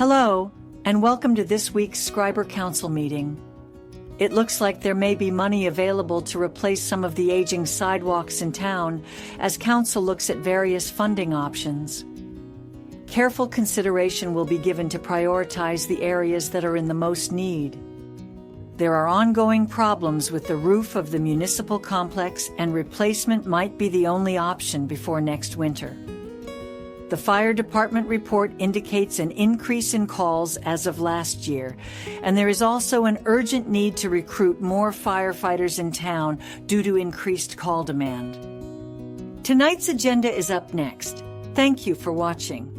Hello, and welcome to this week's Schreiber Council meeting. It looks like there may be money available to replace some of the aging sidewalks in town as Council looks at various funding options. Careful consideration will be given to prioritize the areas that are in the most need. There are ongoing problems with the roof of the municipal complex, and replacement might be the only option before next winter. The fire department report indicates an increase in calls as of last year, and there is also an urgent need to recruit more firefighters in town due to increased call demand. Tonight's agenda is up next. Thank you for watching.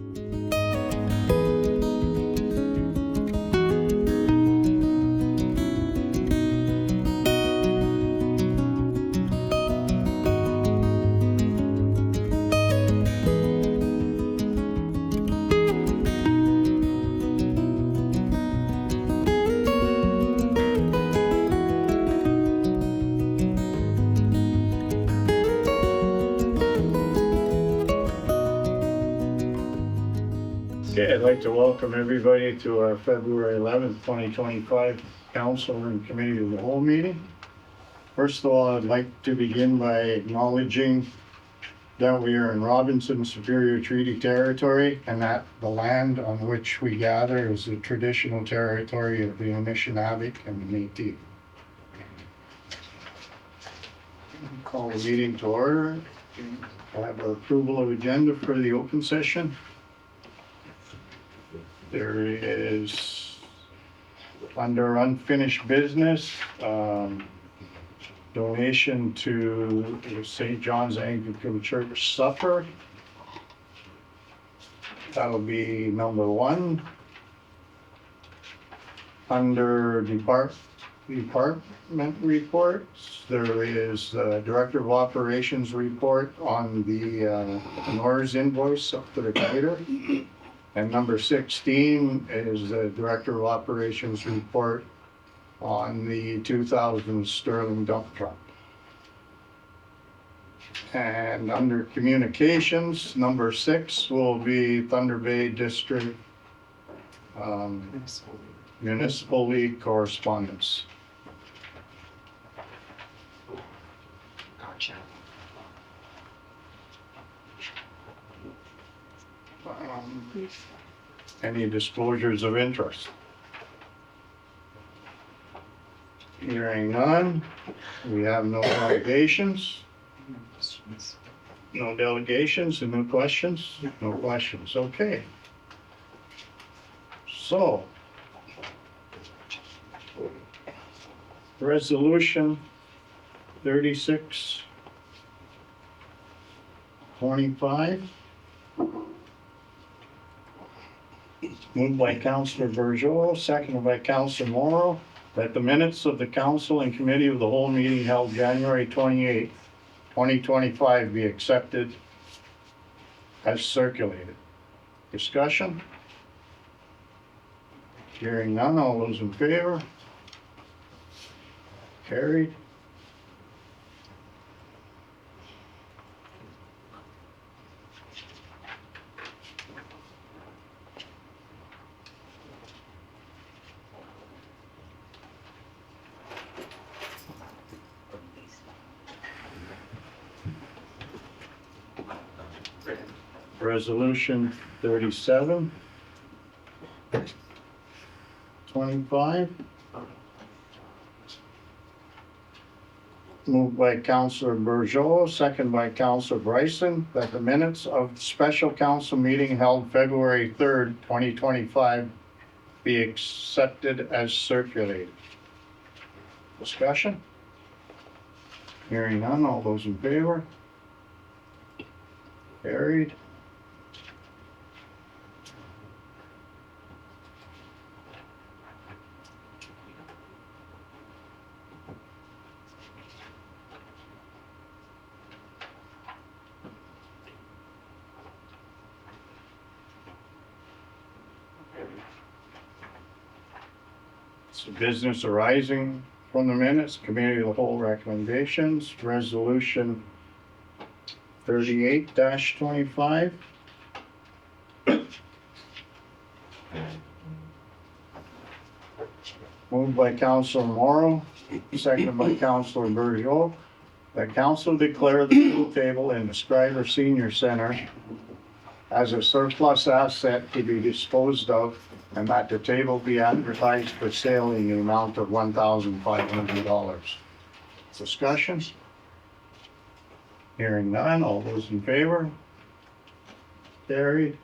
Okay, I'd like to welcome everybody to our February 11th, 2025 Council and Committee of the Whole meeting. First of all, I'd like to begin by acknowledging that we are in Robinson Superior Treaty Territory and that the land on which we gather is the traditional territory of the Anishinaabe and the Métis. Call the meeting to order. I have an approval of agenda for the open session. There is, under unfinished business, donation to the St. John's Anglican Church supper. That'll be number one. Under department reports, there is the Director of Operations report on the NORS invoice up to the grader. And number 16 is the Director of Operations report on the 2000 Sterling dump truck. And under communications, number 6 will be Thunder Bay District Municipal League correspondence. Gotcha. Any disclosures of interest? Hearing none, we have no delegations. No delegations and no questions? No questions, okay. So, resolution 3625. Moved by Councillor Bourgeois, seconded by Councillor Morrow, that the minutes of the Council and Committee of the Whole meeting held January 28, 2025 be accepted as circulated. Discussion? Hearing none, all those in favor? Carried. Resolution 3725. Moved by Councillor Bourgeois, second by Councillor Bryson, that the minutes of the special council meeting held February 3rd, 2025 be accepted as circulated. Discussion? Hearing none, all those in favor? Carried. So business arising from the minutes, Committee of the Whole recommendations, resolution 38-25. Moved by Councilor Morrow, seconded by Councilor Burgeot, that council declare the pool table in the Schreiber Senior Center as a surplus asset to be disposed of, and that the table be advertised for sale in the amount of $1,500. Discussion? Hearing none, all those in favor? Carried.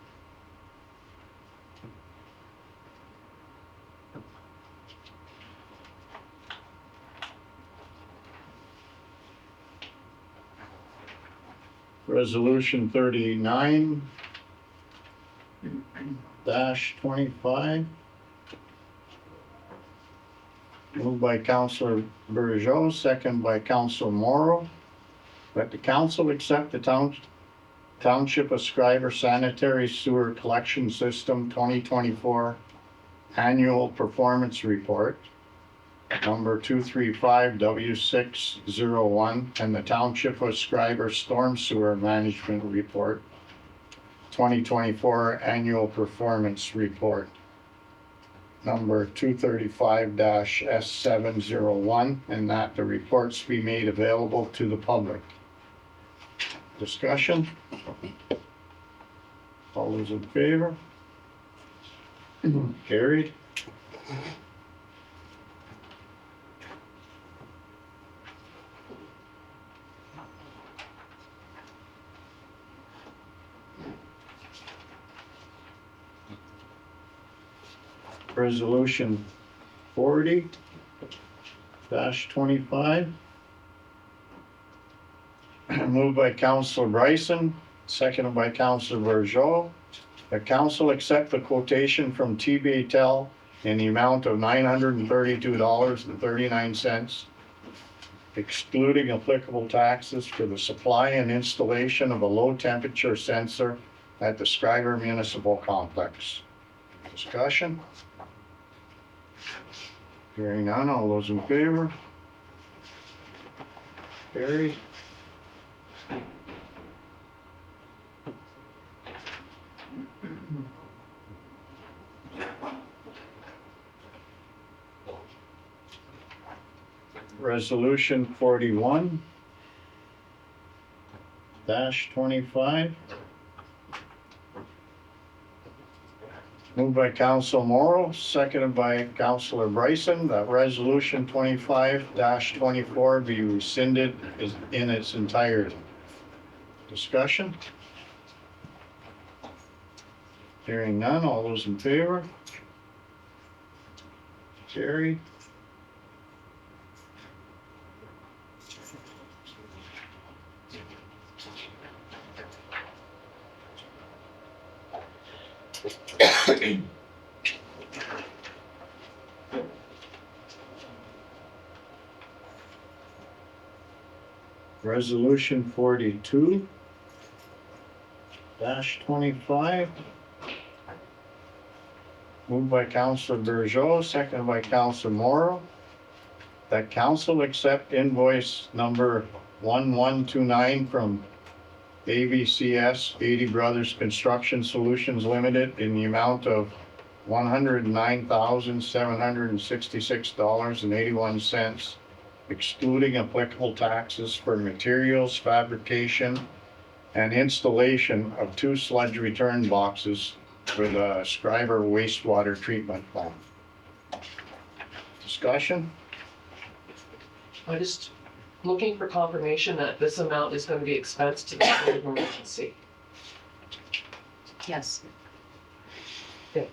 Resolution 39-25. Moved by Councilor Burgeot, second by Councilor Morrow, that the council accept the Township of Schreiber Sanitary Sewer Collection System 2024 Annual Performance Report, number 235W601, and the Township of Schreiber Storm Sewer Management Report, 2024 Annual Performance Report, number 235-S701, and that the reports be made available to the public. Discussion? All those in favor? Carried. Resolution 40-25. Moved by Councilor Bryson, seconded by Councilor Burgeot. The council accept the quotation from TBTEL in the amount of $932.39, excluding applicable taxes, for the supply and installation of a low temperature sensor at the Schreiber Municipal Complex. Discussion? Hearing none, all those in favor? Carried. Resolution 41-25. Moved by Councilor Morrow, seconded by Councilor Bryson, that resolution 25-24 be rescinded in its entirety. Discussion? Hearing none, all those in favor? Carried. Resolution 42-25. Moved by Councilor Burgeot, seconded by Councilor Morrow, that council accept invoice number 1129 from ABCS 80 Brothers Construction Solutions Limited in the amount of $109,766.81, excluding applicable taxes, for materials, fabrication, and installation of 2 sludge return boxes for the Schreiber wastewater treatment plant. Discussion? I just looking for confirmation that this amount is going to be expensed to the state of emergency. Yes. Yeah.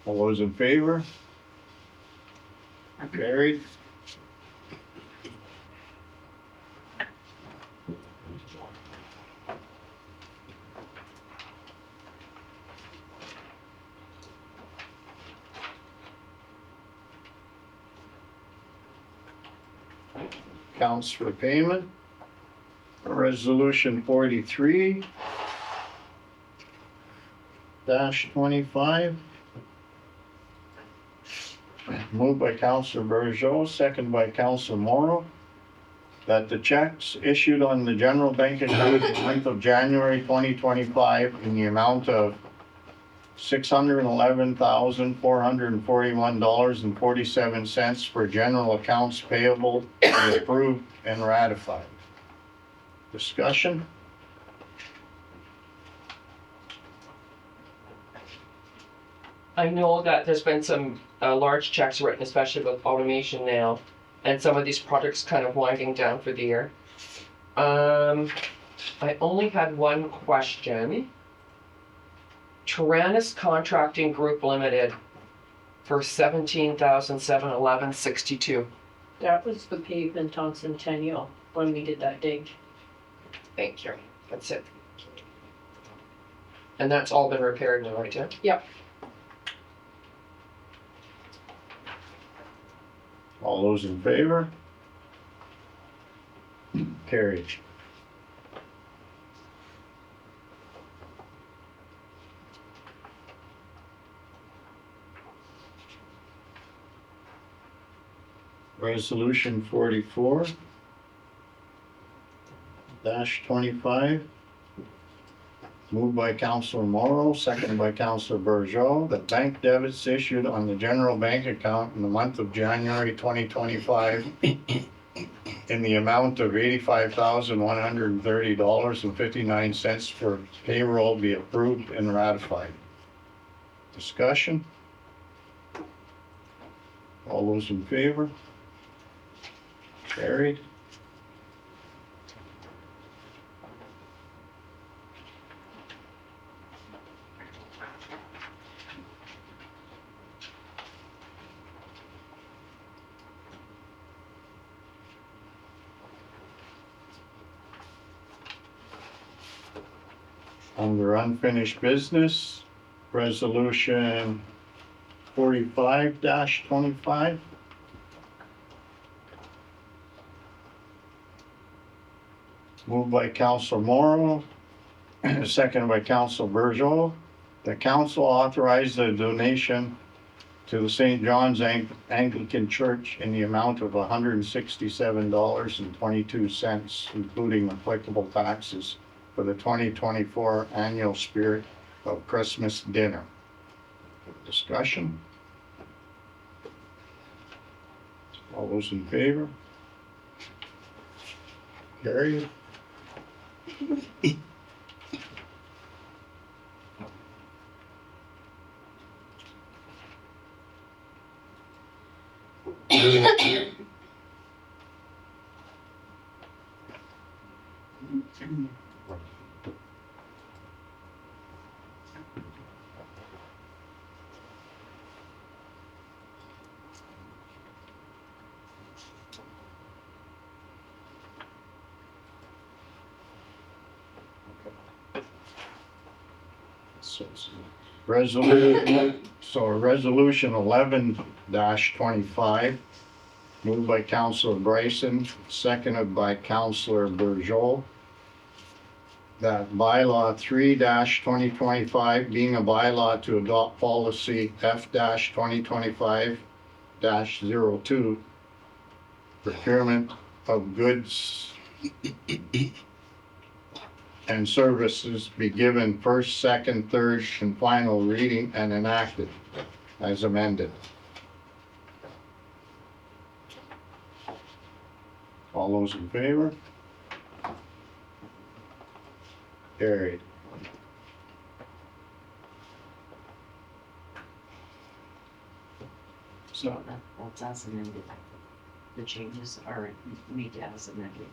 All those in favor? Carried. Accounts for payment. Resolution 43-25. Moved by Councilor Burgeot, second by Councilor Morrow, that the checks issued on the general bank account in the month of January 2025 in the amount of $611,441.47 for general accounts payable and approved and ratified. Discussion? I know that there's been some large checks written, especially with automation now, and some of these projects kind of winding down for the year. I only had one question. Tyrannus Contracting Group Limited for $17,711.62. That was the pavement on Centennial when we did that dig. Thank you. That's it. And that's all been repaired now, right, Tim? Yep. All those in favor? Carried. Resolution 44-25. Moved by Councilor Morrow, seconded by Councilor Burgeau, that bank debits issued on the general bank account in the month of January 2025 in the amount of $85,130.59 for payroll be approved and ratified. Discussion? All those in favor? Carried. Under unfinished business, resolution 45-25. Moved by Councilor Morrow, seconded by Councilor Burgeau. The council authorized the donation to the St. John's Anglican Church in the amount of $167.22, including applicable taxes, for the 2024 annual Spirit of Christmas dinner. Discussion? All those in favor? Carried. Resolution 11-25, moved by Councilor Bryson, seconded by Councilor Burgeau, that bylaw 3-2025 being a bylaw to adopt policy F-2025-02, procurement of goods and services be given first, second, third, and final reading and enacted as amended. All those in favor? Carried. So that's as amended. The changes are made as amended.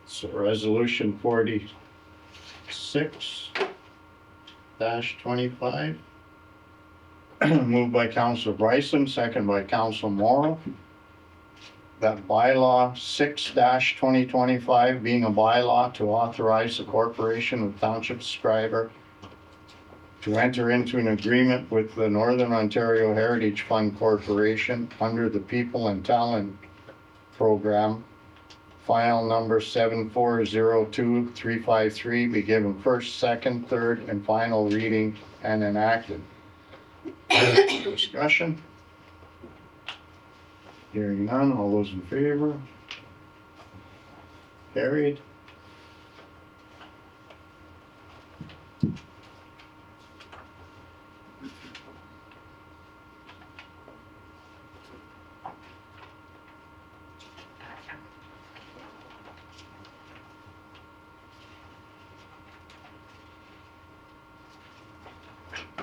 So resolution 46-25, moved by Councilor Bryson, second by Councilor Morrow, that bylaw 6-2025 being a bylaw to authorize the Corporation of Township Schreiber to enter into an agreement with the Northern Ontario Heritage Fund Corporation under the People and Talent Program file number 7402353 be given first, second, third, and final reading and enacted. Discussion? Hearing none, all those in favor? Carried.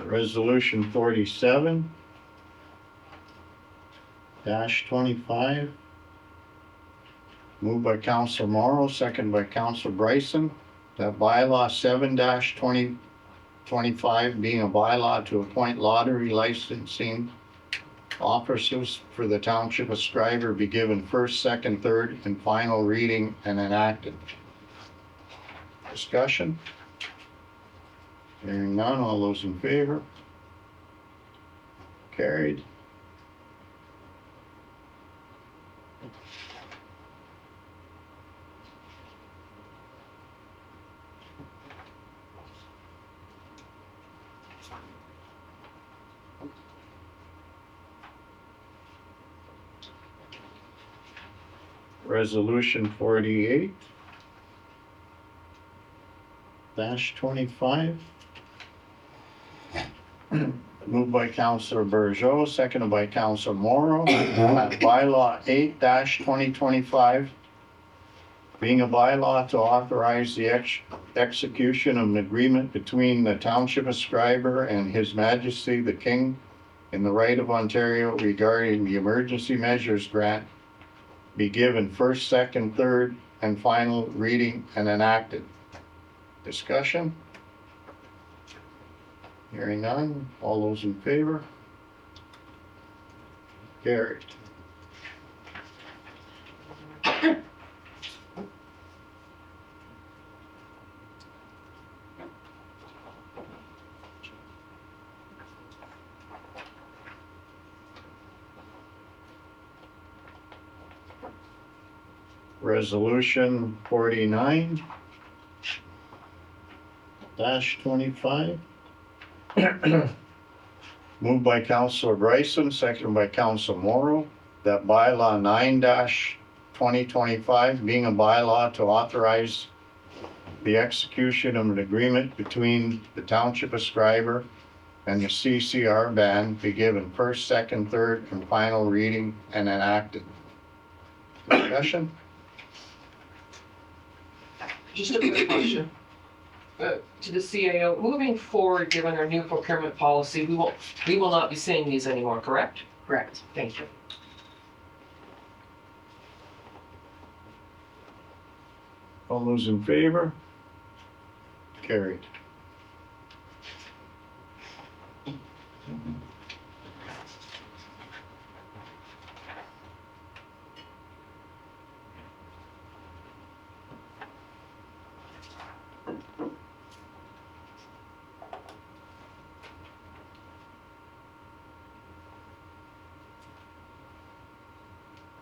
Resolution 47 -25. Moved by Councilor Morrow, second by Councilor Bryson, that bylaw 7-2025 being a bylaw to appoint lottery licensing officers for the Township of Schreiber be given first, second, third, and final reading and enacted. Discussion? Hearing none, all those in favor? Carried. Resolution 48 -25. Moved by Councilor Bergeau, seconded by Councilor Morrow. Bylaw 8-2025, being a bylaw to authorize the execution of an agreement between the Township of Schreiber and His Majesty the King in the right of Ontario regarding the emergency measures grant be given first, second, third, and final reading and enacted. Discussion? Hearing none, all those in favor? Carried. Resolution 49-25. Moved by Councilor Bryson, seconded by Councilor Morrow, that bylaw 9-2025 being a bylaw to authorize the execution of an agreement between the Township of Schreiber and the CCR band be given first, second, third, and final reading and enacted. Discussion? Just a quick question. To the CAO, moving forward, given our new procurement policy, we will not be seeing these anymore, correct? Correct. Thank you. All those in favor? Carried.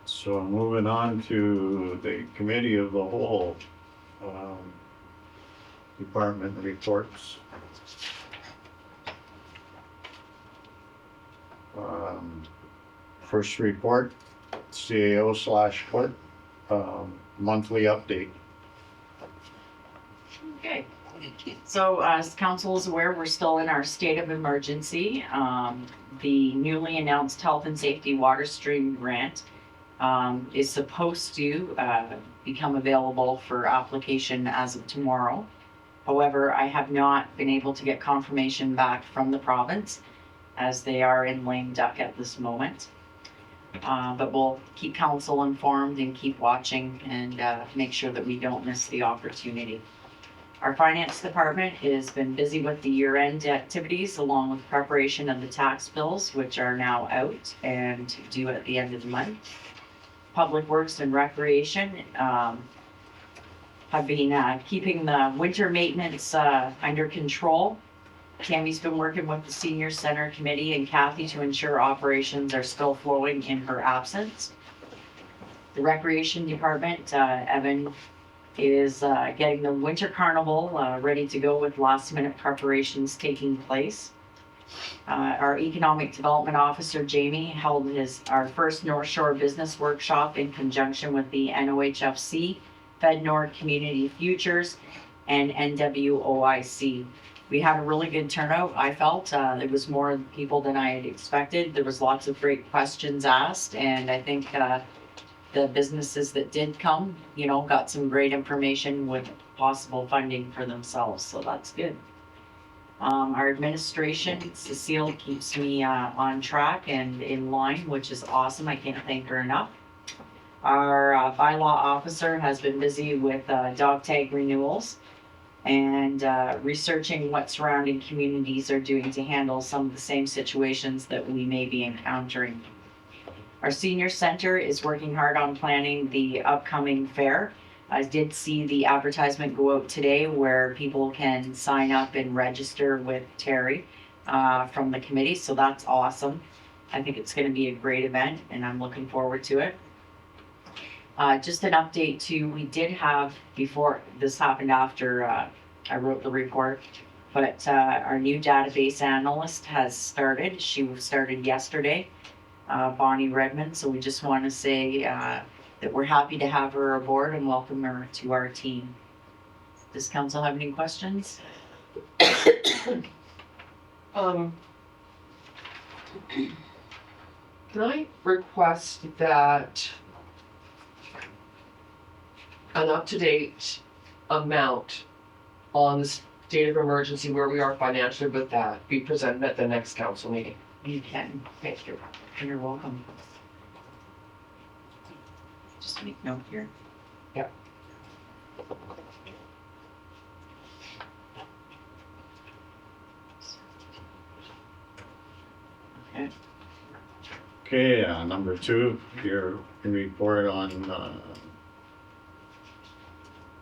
So moving on to the Committee of the Whole, department reports. First report, CAO/clerk, monthly update. Okay. So as council is aware, we're still in our state of emergency. The newly announced health and safety water stream grant is supposed to become available for application as of tomorrow. However, I have not been able to get confirmation back from the province as they are in lame duck at this moment. But we'll keep council informed and keep watching and make sure that we don't miss the opportunity. Our finance department has been busy with the year-end activities along with preparation of the tax bills, which are now out and due at the end of the month. Public Works and Recreation have been keeping the winter maintenance under control. Tammy's been working with the Senior Center Committee and Kathy to ensure operations are still flowing in her absence. The Recreation Department, Evan is getting the Winter Carnival ready to go with last minute preparations taking place. Our Economic Development Officer, Jamie, held our first North Shore Business Workshop in conjunction with the NOHFC, FedNord Community Futures, and NWOIC. We had a really good turnout, I felt. There was more people than I had expected. There was lots of great questions asked, and I think the businesses that did come, got some great information with possible funding for themselves, so that's good. Our administration, Cecile, keeps me on track and in line, which is awesome. I can't thank her enough. Our bylaw officer has been busy with dog tag renewals and researching what surrounding communities are doing to handle some of the same situations that we may be encountering. Our senior center is working hard on planning the upcoming fair. I did see the advertisement go out today where people can sign up and register with Terry from the committee, so that's awesome. I think it's going to be a great event and I'm looking forward to it. Just an update too, we did have, before this happened after I wrote the report, but our new database analyst has started. She started yesterday, Bonnie Redmond, so we just want to say that we're happy to have her aboard and welcome her to our team. Does council have any questions? Can I request that an up-to-date amount on the state of emergency, where we are financially with that, be presented at the next council meeting? You can. Thank you. You're welcome. Just make note here. Yep. Okay. Okay, number 2, your report on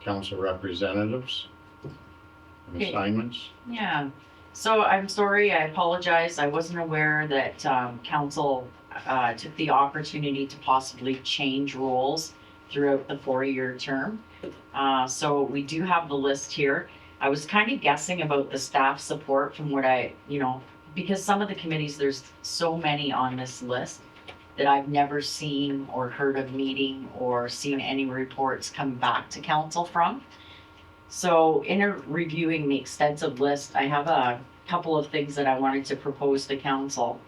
council representatives and Okay. assignments. Yeah, so I'm sorry, I apologize, I wasn't aware that council took the opportunity to possibly change roles throughout the 4-year term. So we do have the list here. I was kind of guessing about the staff support from what because some of the committees, there's so many on this list that I've never seen or heard of meeting or seen any reports come back to council from. So in reviewing the extensive list, I have a couple of things that I wanted to propose to council.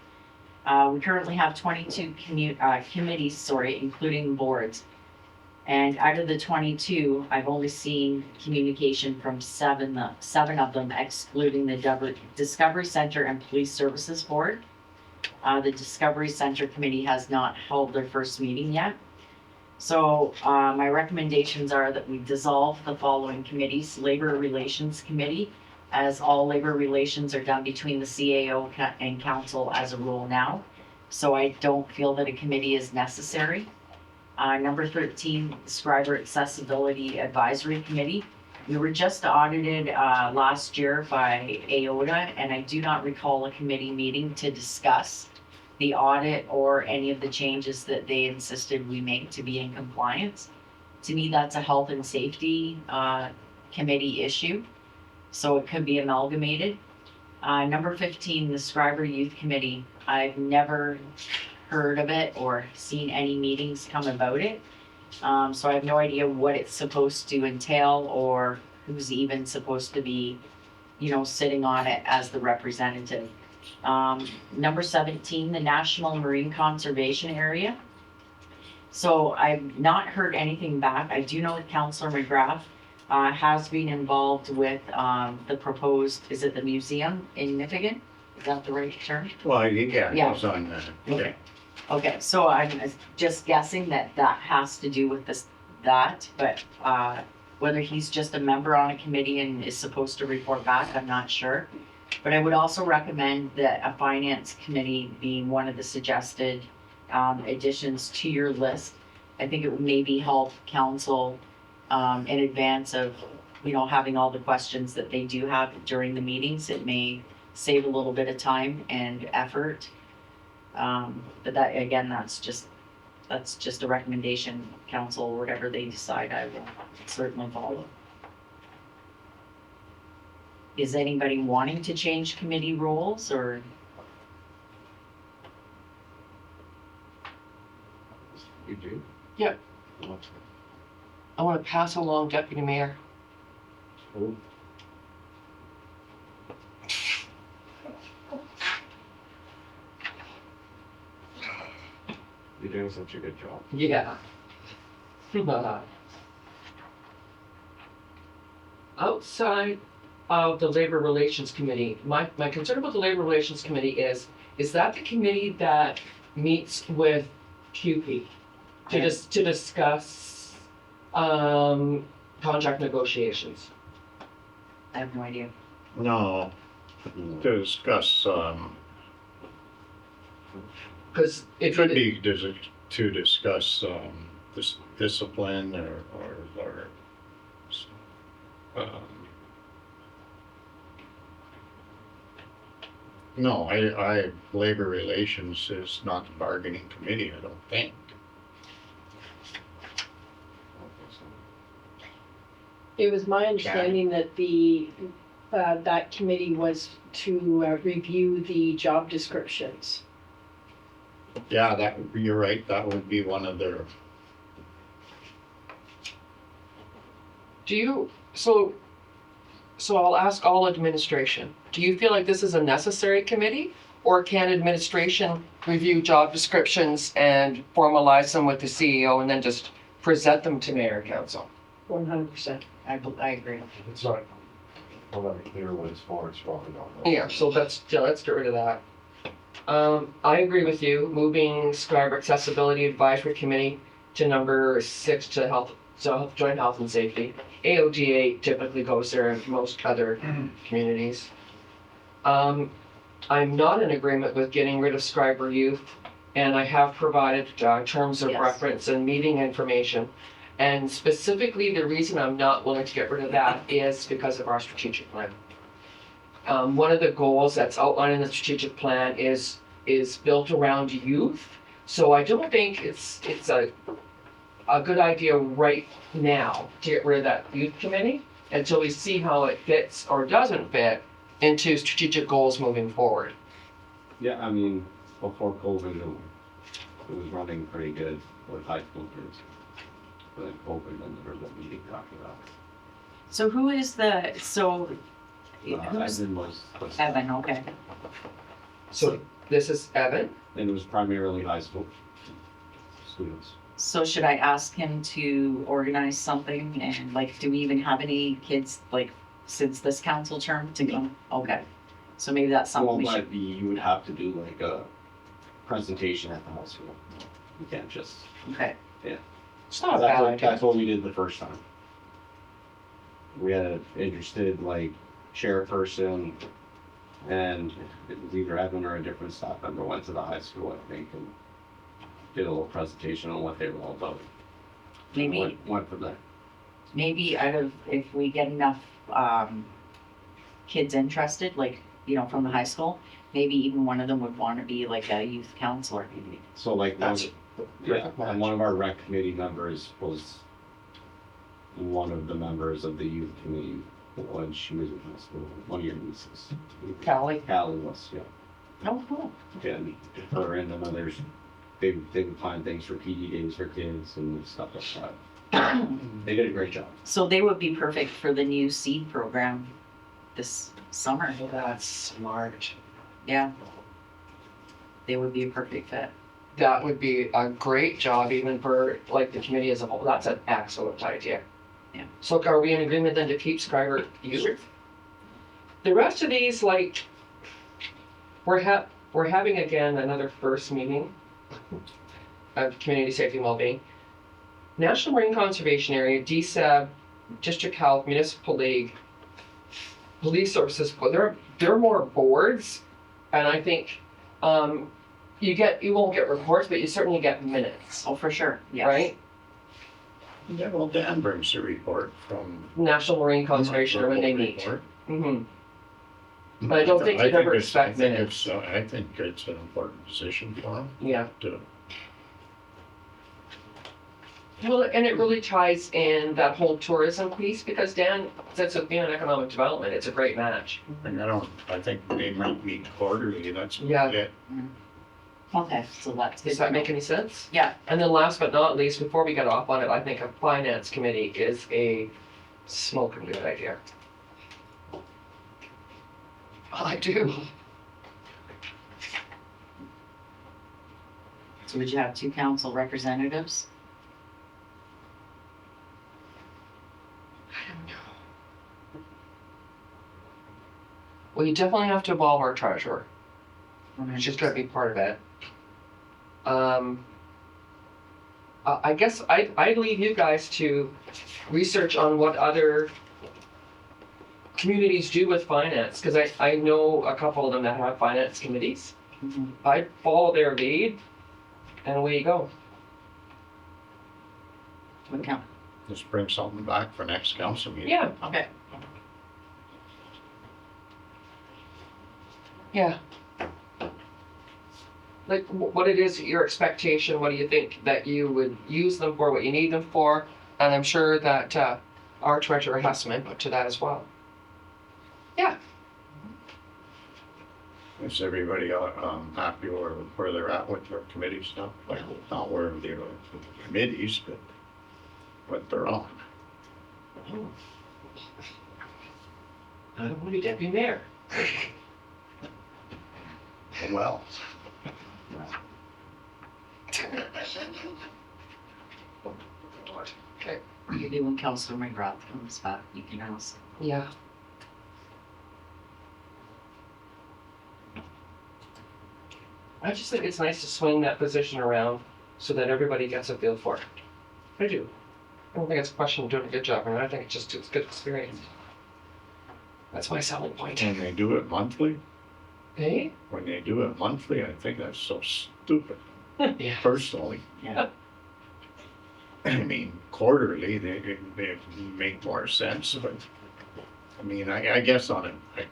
We currently have 22 committees, including boards. And out of the 22, I've only seen communication from 7 of them, excluding the Discovery Center and Police Services Board. The Discovery Center Committee has not held their first meeting yet. So my recommendations are that we dissolve the following committees. Labor Relations Committee, as all labor relations are done between the CAO and council as a rule now. So I don't feel that a committee is necessary. Number 13, Schreiber Accessibility Advisory Committee. We were just audited last year by AOTA, and I do not recall a committee meeting to discuss the audit or any of the changes that they insisted we make to be in compliance. To me, that's a health and safety committee issue, so it could be amalgamated. Number 15, the Schreiber Youth Committee. I've never heard of it or seen any meetings come about it. So I have no idea what it's supposed to entail or who's even supposed to be, sitting on it as the representative. Number 17, the National Marine Conservation Area. So I've not heard anything back. I do know that Councillor McGrath has been involved with the proposed, is it the museum in Nipigon? Is that the right term? Well, yeah, Yeah. it's on that. Okay. Okay, so I'm just guessing that has to do with but whether he's just a member on a committee and is supposed to report back, I'm not sure. But I would also recommend that a finance committee being one of the suggested additions to your list. I think it would maybe help council in advance of, having all the questions that they do have during the meetings. It may save a little bit of time and effort. But that, again, that's just that's just a recommendation, council, whatever they decide, I will certainly follow. Is anybody wanting to change committee roles or? You do? Yeah. What? I want to pass along Deputy Mayor. Oh. You're doing such a good job. Yeah. Outside of the Labor Relations Committee, my concern about the Labor Relations Committee is that the committee that meets with QP to discuss contract negotiations? I have no idea. No, to discuss, Because it could be to discuss, this discipline or, no, labor relations is not the bargaining committee, I don't think. It was my understanding that that committee was to review the job descriptions. Yeah, you're right, that would be one of their, So I'll ask all administration, do you feel like this is a necessary committee? Or can administration review job descriptions and formalize them with the CEO and then just present them to mayor and council? 100%. I agree. It's not, well, let me clear what it's for, it's probably not. Yeah, so let's get rid of that. I agree with you, moving Schreiber Accessibility Advisory Committee to number 6 to Joint Health and Safety. AODA typically goes there in most other communities. I'm not in agreement with getting rid of Schreiber Youth, and I have provided terms of Yes. reference and meeting information. And specifically, the reason I'm not willing to get rid of that is because of our strategic plan. One of the goals that's outlined in the strategic plan is built around youth. So I don't think it's a good idea right now to get rid of that youth committee until we see how it fits or doesn't fit into strategic goals moving forward. Yeah, I mean, before COVID, it was running pretty good with high school kids. But then COVID, and there was a meeting talking about it. So who's Evan was, Evan, okay. So this is Evan. and it was primarily high school students. So should I ask him to organize something and like, do we even have any kids like since this council term to come? Okay. So maybe that's something Well, we but should, you would have to do like a presentation at the high school. You can't just, okay. It's not a bad idea. that's what we did the first time. We had an interested like chairperson, and it was either Evan or a different staff member went to the high school, I think, and did a little presentation on what they were all about. Maybe, Went from there. maybe if we get enough, kids interested, like, you know, from the high school, maybe even one of them would wanna be like a youth counselor maybe. So like one, That's yeah, and one of our rec committee members was one of the members of the youth committee when she was in high school, one of your nieces. Callie. Callie was, yeah. Oh, cool. And her and then others, they would find things for PD days for kids and stuff like that. They did a great job. So they would be perfect for the new seed program this summer. Oh, that's smart. Yeah. They would be a perfect fit. That would be a great job even for like the committee as a whole. That's an excellent idea. Yeah. So are we in agreement then to keep Schreiber youth? The rest of these, like, we're having again another first meeting of community safety and wellbeing. National Marine Conservation Area, DSAB, District Health, Municipal League, Police Services, they're more boards, and I think you won't get reports, but you certainly get minutes, Oh, for sure, yes. right? yeah, well, Dan brings the report from. National Marine Conservation when they meet. Report. Mm-hmm. But I don't think you'd ever expect minutes. I think it's an important position for him Yeah. to. Well, and it really ties in that whole tourism piece because Dan says with being economic development, it's a great match. And I think they might meet quarterly, that's Yeah. it. Okay, so that's good. Does that make any sense? Yeah, And then last but not least, before we get off on it, I think a finance committee is a smoking good idea. I do. so would you have 2 council representatives? Well, you definitely have to involve our treasurer. She's gonna be part of it. I guess I'd leave you guys to research on what other communities do with finance, because I know a couple of them that have finance committees. Mhm. I'd follow their lead, and away you go. What count? Just bring something back for next council meeting. Yeah, Okay. yeah. Like, what it is, your expectation, what do you think that you would use them for, what you need them for? And I'm sure that our treasurer has some input to that as well. Yeah. Is everybody happy where they're at with their committee stuff? Like, not where they're committees, but what they're on. I don't want to be deputy mayor. Well, Okay. Maybe when Councilor McGrath comes back, you can ask. Yeah. I just think it's nice to swing that position around so that everybody gets a feel for it. I do. I don't think it's a question of doing a good job, and I think it's just good experience. That's my selling point. when they do it monthly, Hey? when they do it monthly, I think that's so stupid, Yeah. personally. Yeah. I mean, quarterly, they make more sense, but, I mean, I guess on it,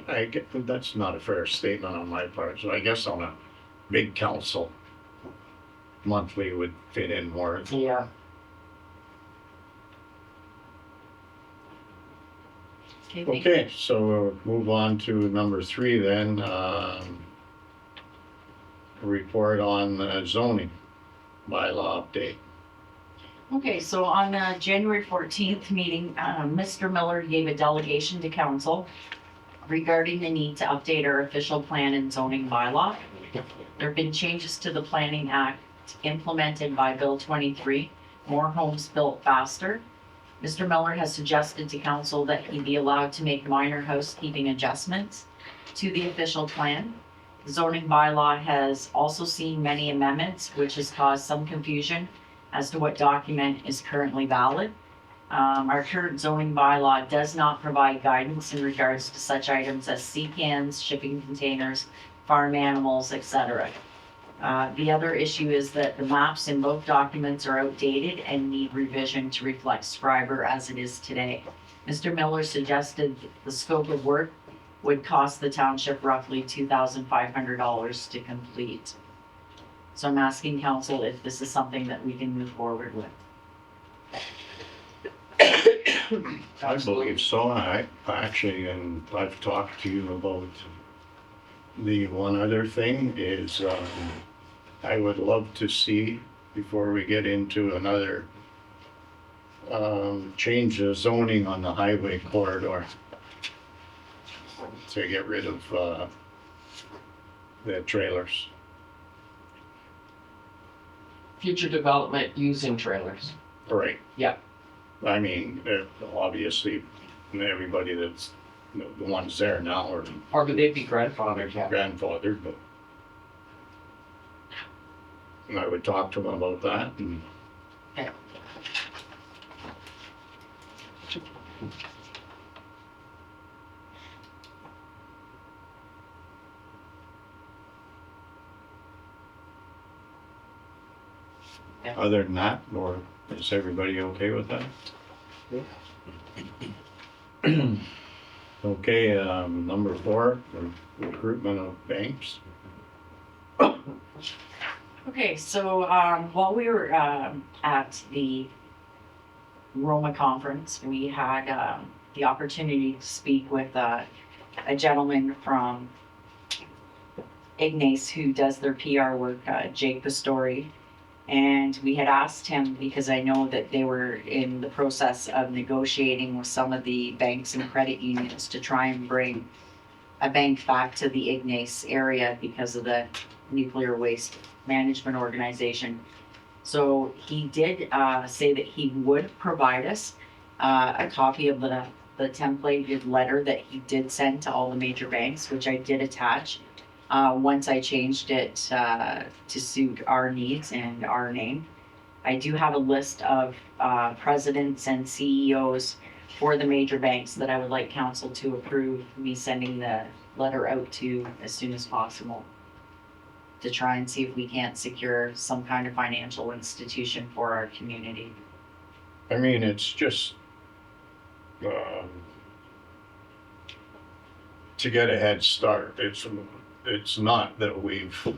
I get, that's not a fair statement on my part, so I guess on a big council, monthly would fit in more. Yeah. Okay, thank you. Okay, so we'll move on to number 3 then, report on zoning bylaw update. Okay, so on January 14th meeting, Mr. Miller gave a delegation to council regarding the need to update our official plan and zoning bylaw. There have been changes to the Planning Act implemented by Bill 23, More Homes Built Faster. Mr. Miller has suggested to council that he be allowed to make minor housekeeping adjustments to the official plan. The zoning bylaw has also seen many amendments, which has caused some confusion as to what document is currently valid. Our current zoning bylaw does not provide guidance in regards to such items as sea cans, shipping containers, farm animals, etc. The other issue is that the maps in both documents are outdated and need revision to reflect Schreiber as it is today. Mr. Miller suggested the scope of work would cost the township roughly $2,500 to complete. So I'm asking council if this is something that we can move forward with. I believe so. I actually, and I've talked to you about the one other thing is, I would love to see, before we get into another, change of zoning on the highway corridor to get rid of, the trailers. Future development using trailers. Right. Yeah. I mean, obviously, everybody that's, the ones there now are Or would they be grandfathered? Yeah. grandfathered, but and I would talk to them about that and Okay. other than that, or is everybody okay with that? Okay, number 4, recruitment of banks. Okay, so while we were at the Roma conference, we had the opportunity to speak with a gentleman from Ignace who does their PR work, Jake Pastori. And we had asked him, because I know that they were in the process of negotiating with some of the banks and credit unions to try and bring a bank back to the Ignace area because of the nuclear waste management organization. So he did say that he would provide us a copy of the templated letter that he did send to all the major banks, which I did attach. Once I changed it to suit our needs and our name. I do have a list of presidents and CEOs for the major banks that I would like council to approve me sending the letter out to as soon as possible, to try and see if we can't secure some kind of financial institution for our community. I mean, it's just to get a head start. It's not that we've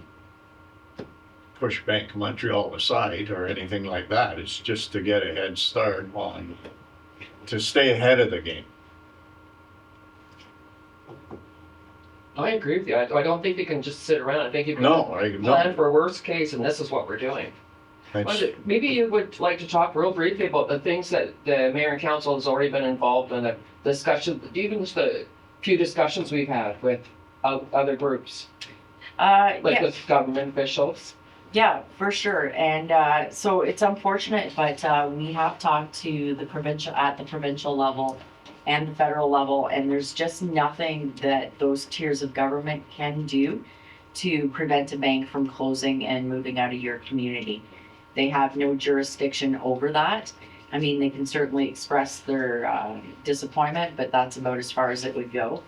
pushed Bank of Montreal aside or anything like that. It's just to get a head start on, to stay ahead of the game. I agree with you. I don't think you can just sit around. I think you can plan No. for worst case, and this is what we're doing. It's, Maybe you would like to talk real briefly about the things that the mayor and council has already been involved in, the discussion, even just the few discussions we've had with other groups, like Yeah. with government officials. Yeah, for sure. And so it's unfortunate, but we have talked to the provincial level and the federal level, and there's just nothing that those tiers of government can do to prevent a bank from closing and moving out of your community. They have no jurisdiction over that. I mean, they can certainly express their disappointment, but that's about as far as it would go.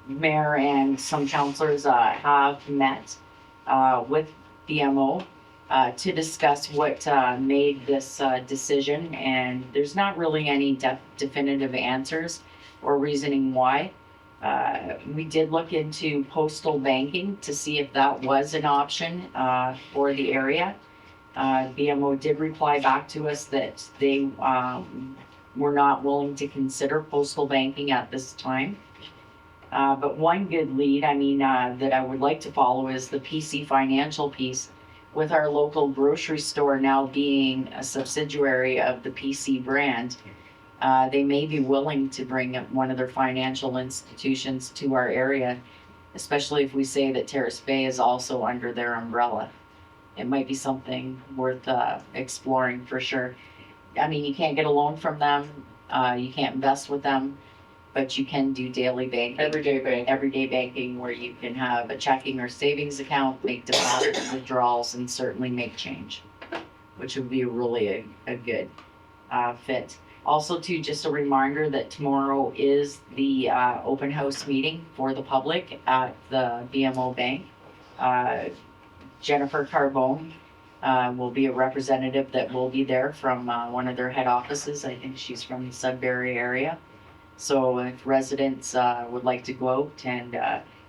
Mayor and some councillors have met with BMO to discuss what made this decision, and there's not really any definitive answers or reasoning why. We did look into postal banking to see if that was an option for the area. BMO did reply back to us that they were not willing to consider postal banking at this time. But one good lead, that I would like to follow is the PC Financial piece, with our local grocery store now being a subsidiary of the PC brand. They may be willing to bring one of their financial institutions to our area, especially if we say that Terrace Bay is also under their umbrella. It might be something worth exploring for sure. I mean, you can't get a loan from them, you can't invest with them, but you can do daily banking. Everyday banking, where you can have a checking or savings account, make deposits, withdrawals, and certainly make change, which would be really a good fit. Also, too, just a reminder that tomorrow is the open house meeting for the public at the BMO Bank. Jennifer Carbone will be a representative that will be there from one of their head offices. I think she's from the Sudbury area. So if residents would like to go out and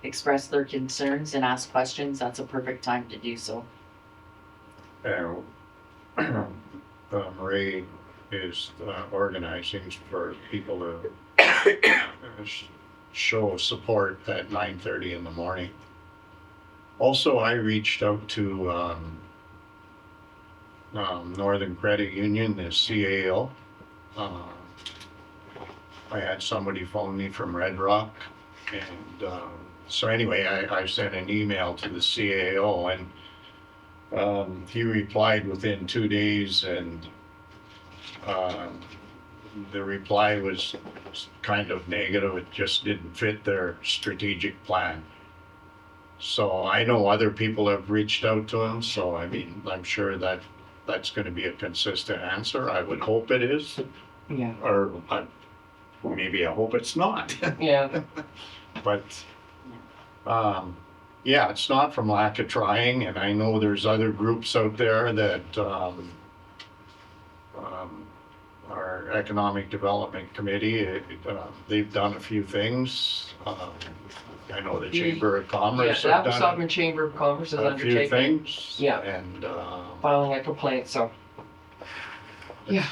express their concerns and ask questions, that's a perfect time to do so. Ray is organizing for people to show support at 9:30 in the morning. Also, I reached out to Northern Credit Union, the CAO. I had somebody phone me from Red Rock, and so anyway, I sent an email to the CAO, and he replied within 2 days, and the reply was kind of negative. It just didn't fit their strategic plan. So I know other people have reached out to him, so I mean, I'm sure that that's going to be a consistent answer. I would hope it is. Yeah. Or maybe I hope it's not. Yeah. But yeah, it's not from lack of trying, and I know there's other groups out there that our Economic Development Committee, they've done a few things. I know the The- Chamber of Yeah, Commerce the have Apple done Chamber of Commerce has a few undertaken things. Yeah. And, filing a complaint, so. Yeah.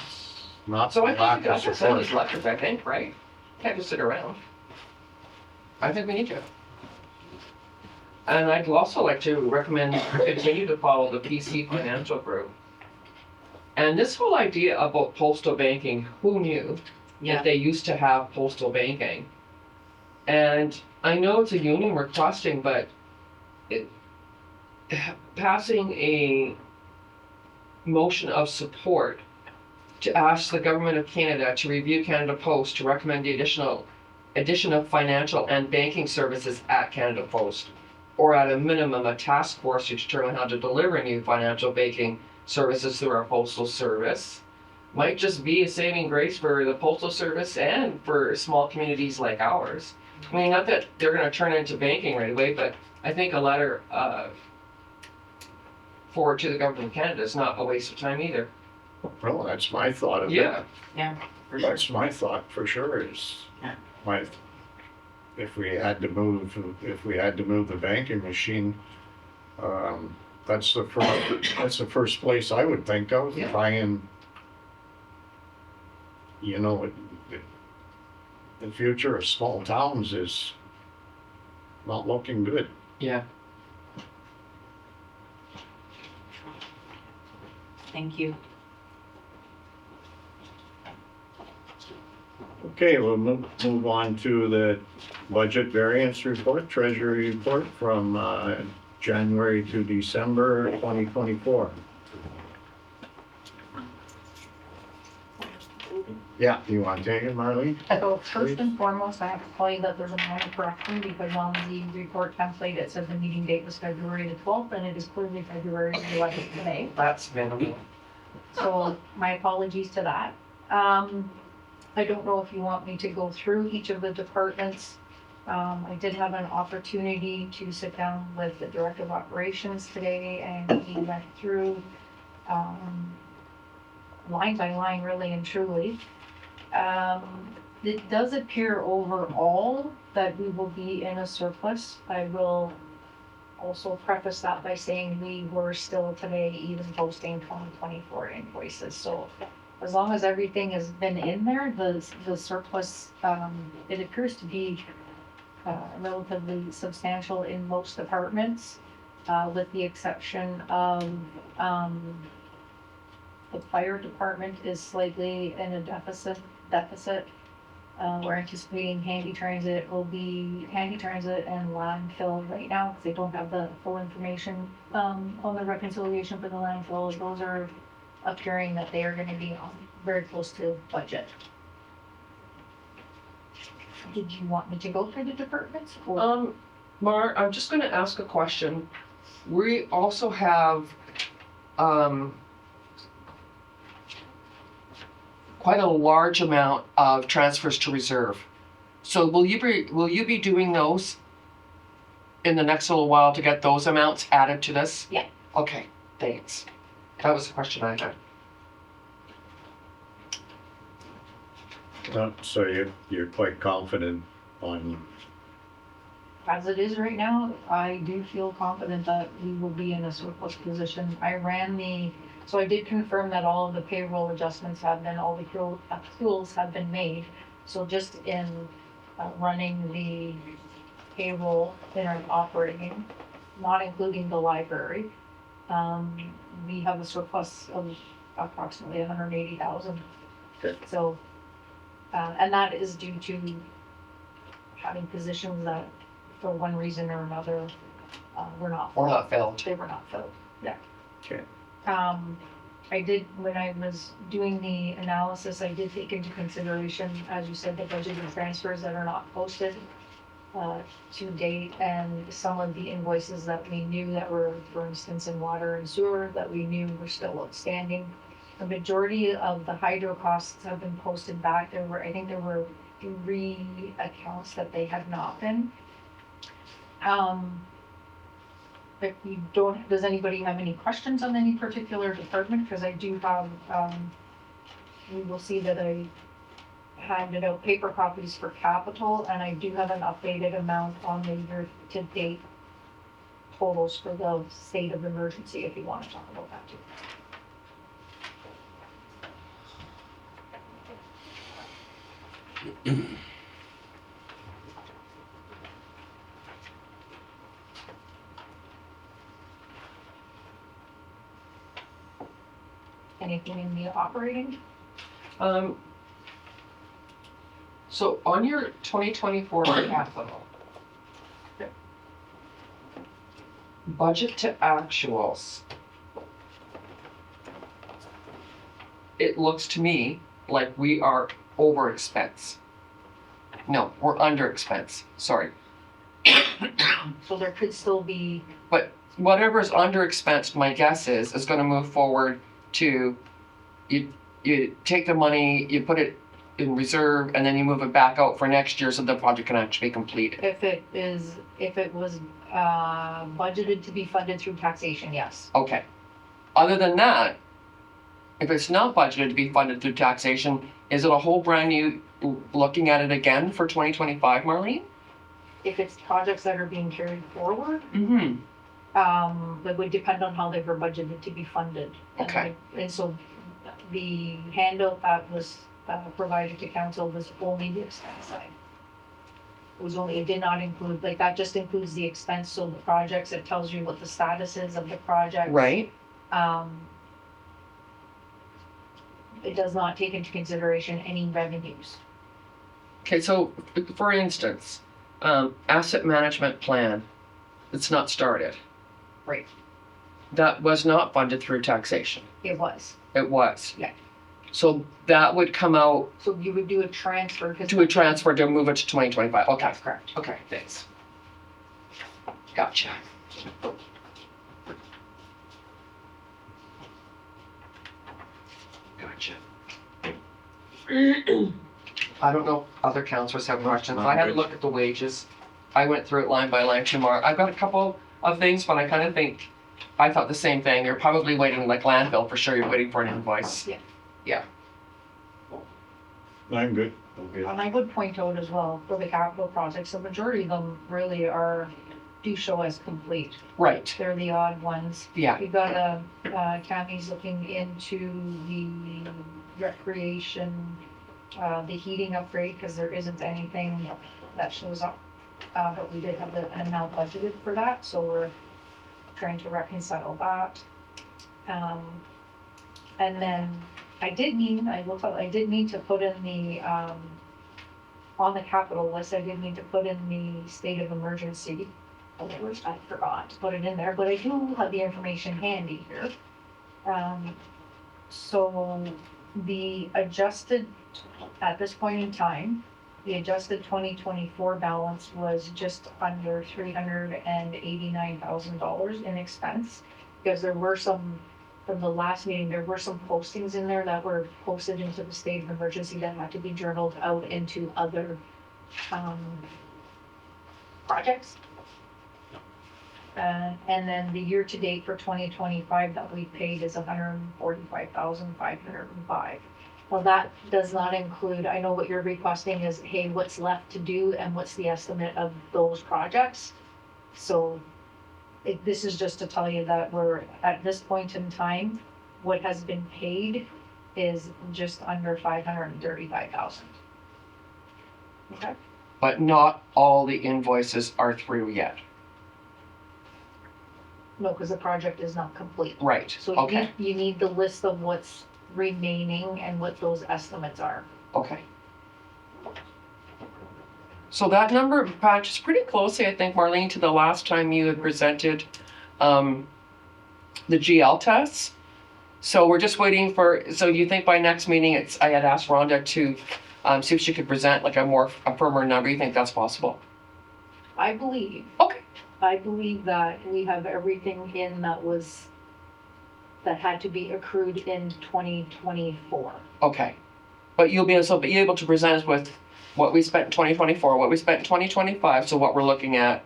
not So I lack think, I of think support. somebody's elected, I think, right? Can't just sit around. I think we need to. And I'd also like to recommend continue to follow the PC Financial Group. And this whole idea about postal banking, who knew that they used to have postal banking? And I know it's a union requesting, but passing a motion of support to ask the Government of Canada to review Canada Post to recommend the addition of financial and banking services at Canada Post, or at a minimum, a task force to determine how to deliver new financial banking services through our postal service, might just be a saving grace for the postal service and for small communities like ours. I mean, not that they're going to turn into banking right away, but I think a letter forward to the Government of Canada is not a waste of time either. Well, that's my thought of it. Yeah. For sure. That's my thought for sure is Yeah. my, if we had to move the banking machine, that's the first place I would think of, Yeah. try and, you know, the future of small towns is not looking good. Yeah. Thank you. Okay, we'll move on to the budget variance report, treasury report from January to December 2024. Yeah, you want to take it, Marlene? So first and foremost, I have to tell you that there's a minor correction because on the report template, it said the meeting date was February the 12th and it is clearly February the 11th today. That's minimal. So my apologies to that. I don't know if you want me to go through each of the departments. I did have an opportunity to sit down with the Director of Operations today and he went through line by line, really and truly. It does appear overall that we will be in a surplus. I will also preface that by saying we were still today even posting 2024 invoices. So as long as everything has been in there, the surplus, it appears to be relatively substantial in most departments, with the exception of the fire department is slightly in a deficit. We're anticipating handy transit and landfill right now, because they don't have the full information, on the reconciliation for the landfill. Those are appearing that they are gonna be very close to budget. Did you want me to go through the departments? Or? Mar, I'm just gonna ask a question. We also have, quite a large amount of transfers to reserve. So will you be doing those in the next little while to get those amounts added to this? Yeah. Okay, thanks. That was the question I had. So you're quite confident on, As it is right now, I do feel confident that we will be in a surplus position. So I did confirm that all of the payroll adjustments have been, all the accruals have been made. So just in running the payroll in our operating, not including the library, we have a surplus of approximately 180,000. Okay. So, and that is due to having positions that, for one reason or another, were not Or filled. not filled. They were not filled, yeah. okay, I did, when I was doing the analysis, I did take into consideration, as you said, the budget and transfers that are not posted to date, and some of the invoices that we knew that were, for instance, in water and sewer, that we knew were still outstanding. The majority of the hydro costs have been posted back. I think there were 3 accounts that they had not been. If you don't, does anybody have any questions on any particular department? Because I do have, we will see that I handed out paper copies for capital, and I do have an updated amount on the year-to-date totals for the state of emergency, if you want to talk about that too. Anything in the operating? So on your 2024 capital, budget to actuals, it looks to me like we are over expense. No, we're under expense, sorry. So there could still be, But whatever's under expensed, my guess is gonna move forward to, you take the money, you put it in reserve, and then you move it back out for next year so the project can actually be completed. if it was budgeted to be funded through taxation, yes. Okay. Other than that, if it's not budgeted to be funded through taxation, is it a whole brand new looking at it again for 2025, Marlene? If it's projects that are being carried forward, Mm-hmm. that would depend on how they were budgeted to be funded. Okay. And so the handout that was provided to council was only the expense side. It did not include, like, that just includes the expense, so the projects, it tells you what the status is of the project. Right. It does not take into consideration any revenues. Okay, so for instance, asset management plan, it's not started. Right. That was not funded through taxation. It was. It was. Yeah. So that would come out So you would do a transfer. to a transfer to move it to 2025. Okay. That's correct. Okay, thanks. Gotcha. Gotcha. I don't know if other councilors have questions. I had a look at the wages. I went through it line by line tomorrow. I've got a couple of things, but I kind of think, I thought the same thing. You're probably waiting, like landfill, for sure, you're waiting for an invoice. Yeah. Yeah. I'm good. Okay. And I would point out as well, for the capital projects, the majority of them really do show as complete. Right. They're the odd ones. Yeah. We've got Cammie's looking into the recreation, the heating upgrade, because there isn't anything that shows up. But we did have an amount budgeted for that, so we're trying to reconcile that. And then I did mean to put in the, on the capital list, I did need to put in the state of emergency. I forgot to put it in there, but I do have the information handy here. So the adjusted, at this point in time, the adjusted 2024 balance was just under $389,000 in expense. Because there were some, from the last meeting, there were some postings in there that were posted into the state of emergency that had to be journaled out into other projects. And then the year-to-date for 2025 that we paid is $145,505. Well, that does not include, I know what you're requesting is, hey, what's left to do and what's the estimate of those projects? So this is just to tell you that we're, at this point in time, what has been paid is just under $535,000. Okay? But not all the invoices are through yet. No, because the project is not complete. Right, So okay, you need the list of what's remaining and what those estimates are. okay. So that number matches pretty closely, I think, Marlene, to the last time you had presented the GL tests. So we're just waiting for, so you think by next meeting, I had asked Rhonda to see if she could present like a firmer number. You think that's possible? I believe Okay. that we have everything in that had to be accrued in 2024. Okay. But you'll be able to present us with what we spent in 2024, what we spent in 2025, so what we're looking at,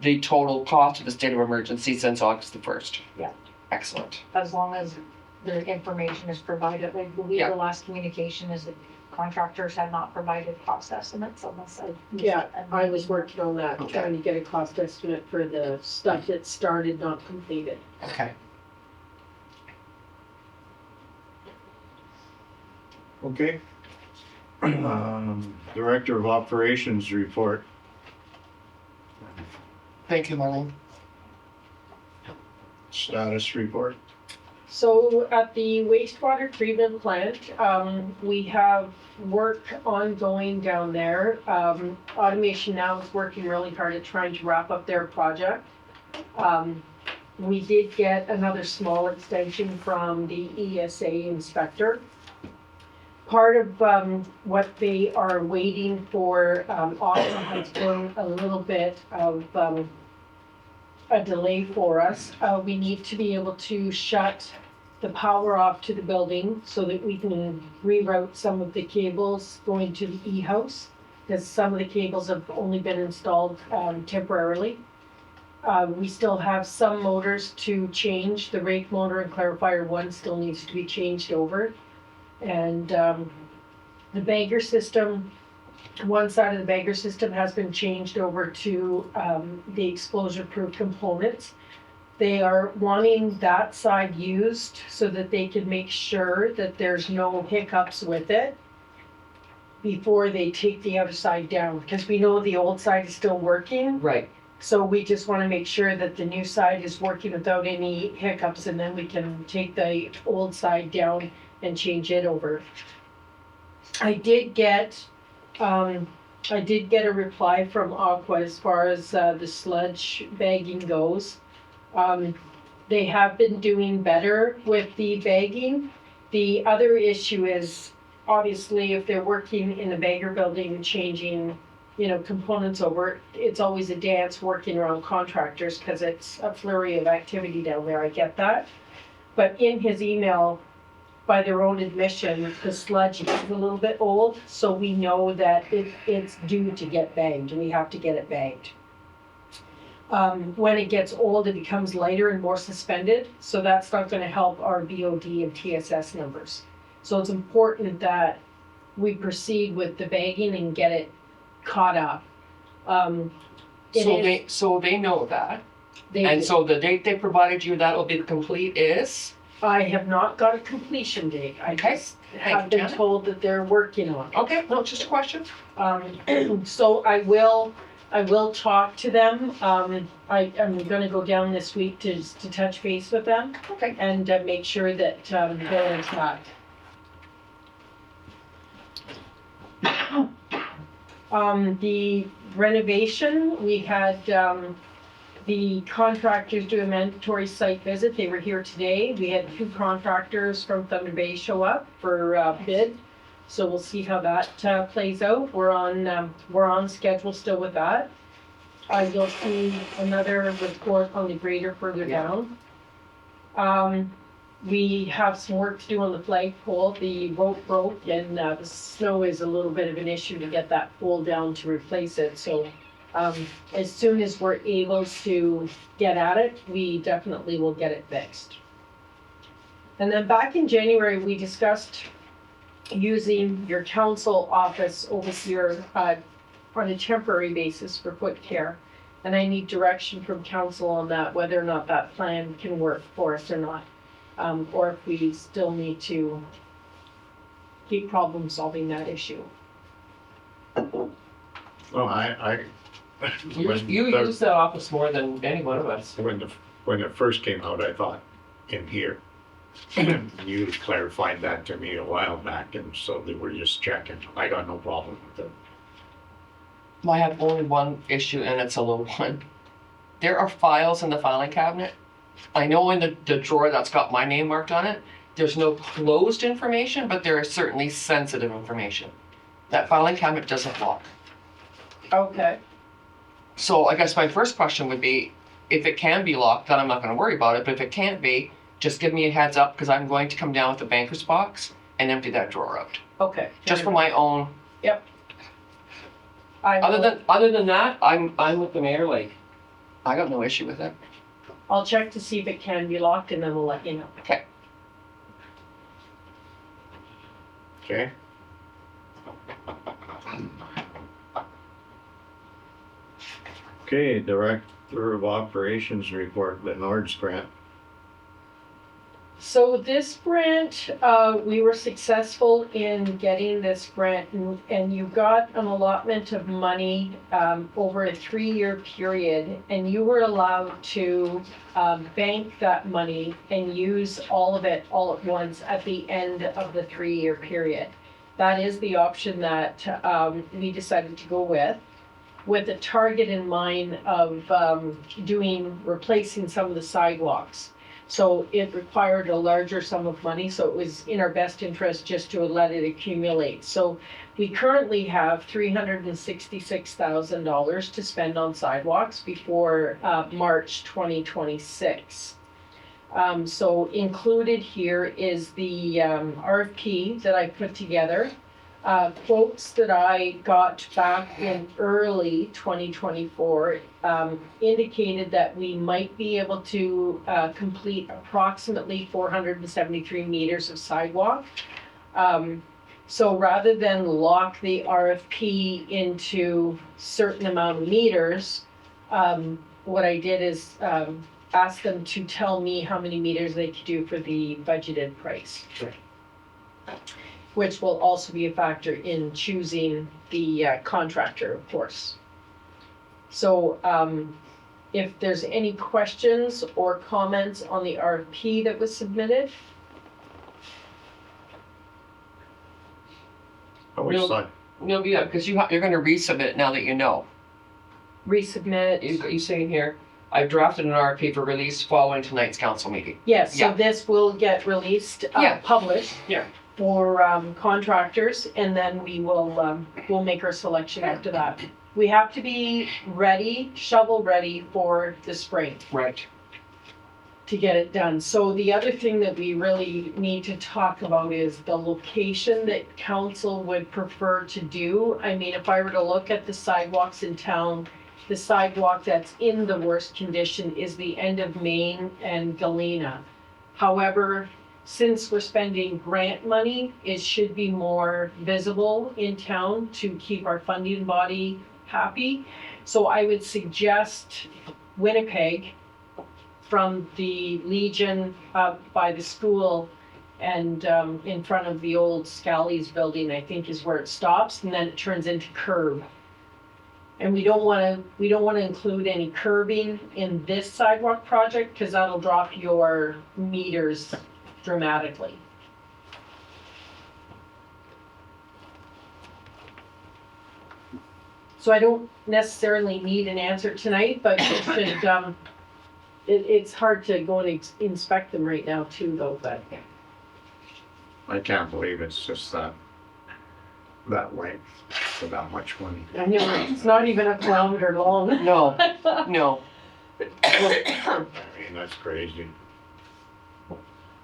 the total cost of the state of emergency since August the 1st. Yeah. Excellent. As long as the information is provided. I believe Yeah. the last communication is contractors have not provided cost estimates unless I. Yeah, I was working on that, trying to get a cost estimate for the stuff that started, not completed. Okay. Okay. Director of Operations report. Thank you, Marlene. Status report. So at the wastewater treatment plant, we have work ongoing down there. Automation Now is working really hard at trying to wrap up their project. We did get another small extension from the ESA inspector. Part of what they are waiting for also has been a little bit of a delay for us. We need to be able to shut the power off to the building so that we can reroute some of the cables going to the e-house, because some of the cables have only been installed temporarily. We still have some motors to change. The rake motor and clarifier 1 still needs to be changed over. And the bagger system, one side of the bagger system has been changed over to the explosion-proof components. They are wanting that side used so that they can make sure that there's no hiccups with it before they take the other side down, because we know the old side is still working. Right. So we just want to make sure that the new side is working without any hiccups, and then we can take the old side down and change it over. I did get a reply from Aqua as far as the sludge bagging goes. They have been doing better with the bagging. The other issue is, obviously, if they're working in a bagger building and changing, components over, it's always a dance working around contractors because it's a flurry of activity down there. I get that. But in his email, by their own admission, the sludge is a little bit old, so we know that it's due to get bagged. We have to get it bagged. When it gets old, it becomes lighter and more suspended, so that's not going to help our BOD and TSS numbers. So it's important that we proceed with the bagging and get it caught up. So they know that. So the date they provided you, that'll be complete is? I have not got a completion date. I Okay. just have been told that they're working on it. Okay, no, it's just a question. So I will talk to them. I'm gonna go down this week to touch base with them Okay. and make sure that they're in track. The renovation, we had the contractors do a mandatory site visit. They were here today. We had 2 contractors from Thunder Bay show up for bid. So we'll see how that plays out. We're on schedule still with that. You'll see another report on the grader further down. We have some work to do on the flagpole. The rope broke and the snow is a little bit of an issue to get that pole down to replace it. So as soon as we're able to get at it, we definitely will get it fixed. And then back in January, we discussed using your council office overseer on a temporary basis for foot care. And I need direction from council on that, whether or not that plan can work for us or not. Or if we still need to keep problem solving that issue. Well, You use that office more than any one of us. when it first came out, I thought in here. You clarified that to me a while back, and so they were just checking. I got no problem with it. I have only one issue, and it's a little one. There are files in the filing cabinet. I know in the drawer that's got my name marked on it, there's no closed information, but there is certainly sensitive information. That filing cabinet doesn't lock. Okay. So I guess my first question would be, if it can be locked, then I'm not gonna worry about it, but if it can't be, just give me a heads up, because I'm going to come down with the banker's box and empty that drawer out. Okay. Just for my own. Other than that, I'm with the mayor, like, I got no issue with it. I'll check to see if it can be locked and then we'll let you know. Okay. Okay? Okay, Director of Operations report, the Nord's grant. So this grant, we were successful in getting this grant, and you got an allotment of money over a 3-year period, and you were allowed to bank that money and use all of it all at once at the end of the 3-year period. That is the option that we decided to go with a target in mind of replacing some of the sidewalks. So it required a larger sum of money, so it was in our best interest just to let it accumulate. So we currently have $366,000 to spend on sidewalks before March 2026. So included here is the RFP that I put together. Quotes that I got back in early 2024 indicated that we might be able to complete approximately 473 meters of sidewalk. So rather than lock the RFP into certain amount of meters, what I did is ask them to tell me how many meters they could do for the budgeted price. Which will also be a factor in choosing the contractor, of course. So if there's any questions or comments on the RFP that was submitted. Yeah, because you're gonna resubmit it now that you know. Resubmit. You saying here, I've drafted an RFP for release following tonight's council meeting. Yes, Yeah. so this will get released, Yeah. published. Yeah. For contractors, and then we will we'll make our selection after that. We have to be ready, shovel ready for the spring Right. to get it done. So the other thing that we really need to talk about is the location that council would prefer to do. I mean, if I were to look at the sidewalks in town, the sidewalk that's in the worst condition is the end of Main and Galena. However, since we're spending grant money, it should be more visible in town to keep our funding body happy. So I would suggest Winnipeg from the Legion up by the school and in front of the old Scally's building, I think is where it stops, and then it turns into curb. And we don't want to include any curbing in this sidewalk project because that'll drop your meters dramatically. So I don't necessarily need an answer tonight, but it should, it's hard to go and inspect them right now too, though, but. I can't believe it's just that length for that much money. I know, it's not even a kilometer long. No, no. I mean, that's crazy.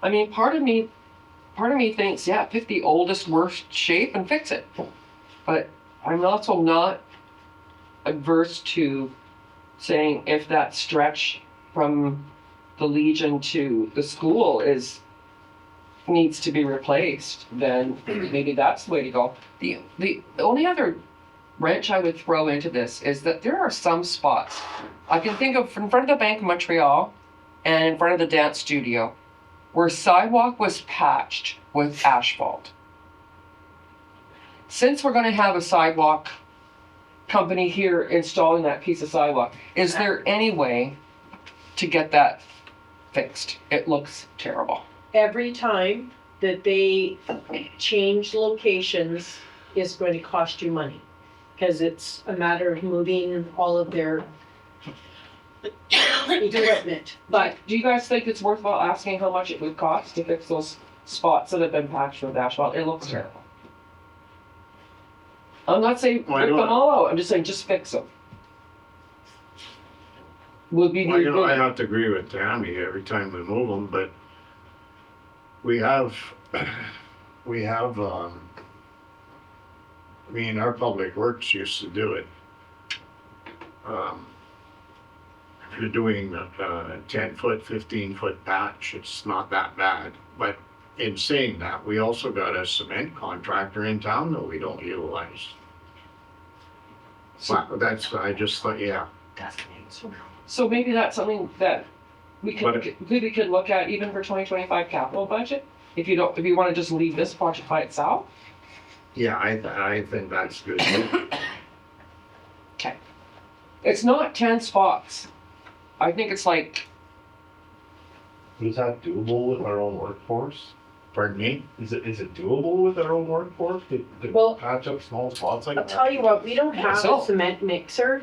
I mean, part of me thinks, yeah, pick the oldest, worst shape and fix it. But I'm also not adverse to saying if that stretch from the Legion to the school needs to be replaced, then maybe that's the way to go. The only other wrench I would throw into this is that there are some spots I can think of in front of the Bank of Montreal and in front of the dance studio where sidewalk was patched with asphalt. Since we're going to have a sidewalk company here installing that piece of sidewalk, is there any way to get that fixed? It looks terrible. Every time that they change locations is going to cost you money because it's a matter of moving all of their equipment. But Do you guys think it's worthwhile asking how much it would cost to fix those spots that have been patched with asphalt? It looks terrible. I'm not saying Why rip them not? all out. I'm just saying just fix them. Would be Well, I have to agree with Tammy every time we move them, but we have, I mean, our public works used to do it. If you're doing a 10-foot, 15-foot patch, it's not that bad. But in saying that, we also got a cement contractor in town that we don't utilize. So- Well, that's, I just thought, yeah. So maybe that's something that we But could look at even for 2025 capital budget? If you wanna just leave this project by itself? Yeah, I think that's good. Okay. It's not 10 spots. I think it's like, Is that doable with our own workforce? Pardon me? Is it doable with our own workforce to Well, patch up small spots like I'll that? tell you what, we don't have So- a cement mixer.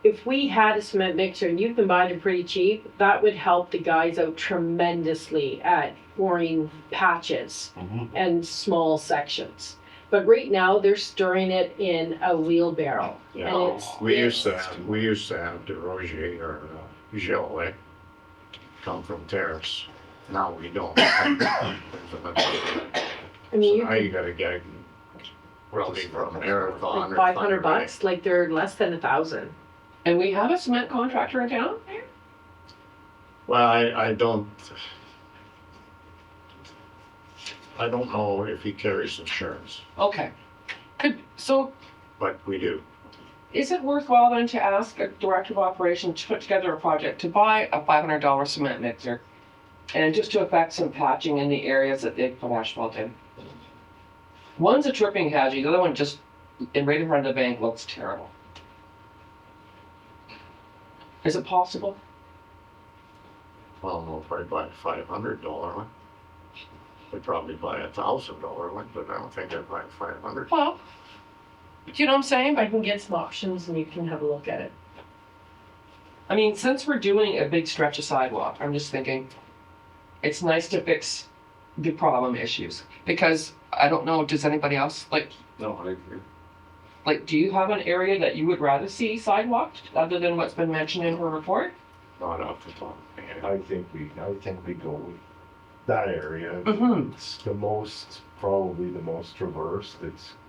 If we had a cement mixer, and you can buy them pretty cheap, that would help the guys out tremendously at pouring patches Mhm. and small sections. But right now, they're stirring it in a wheelbarrow. Yeah, And it's- we used to have DeRozier or Gillet come from Terrace. Now we don't. I mean, Now you gotta get probably from Marathon like or 500 Thunder Bay. bucks, like they're less than 1,000. and we have a cement contractor in town? Well, I don't know if he carries insurance, Okay. but we do. Is it worthwhile then to ask a director of operations to put together a project to buy a $500 cement mixer and just to effect some patching in the areas that they've put asphalt in? One's a tripping hazard, the other one just right in front of the bank looks terrible. Is it possible? Well, we'll probably buy a $500 one. We'd probably buy a $1,000 one, but I don't think I'd buy a 500. Well, do you know what I'm saying? I can get some options and you can have a look at it. I mean, since we're doing a big stretch of sidewalk, I'm just thinking it's nice to fix the problem issues. Because I don't know, does anybody else No, I agree. do you have an area that you would rather see sidewalked other than what's been mentioned in her report? Not off the top of my head. I think we go with that area. Mm-hmm. It's probably the most traversed.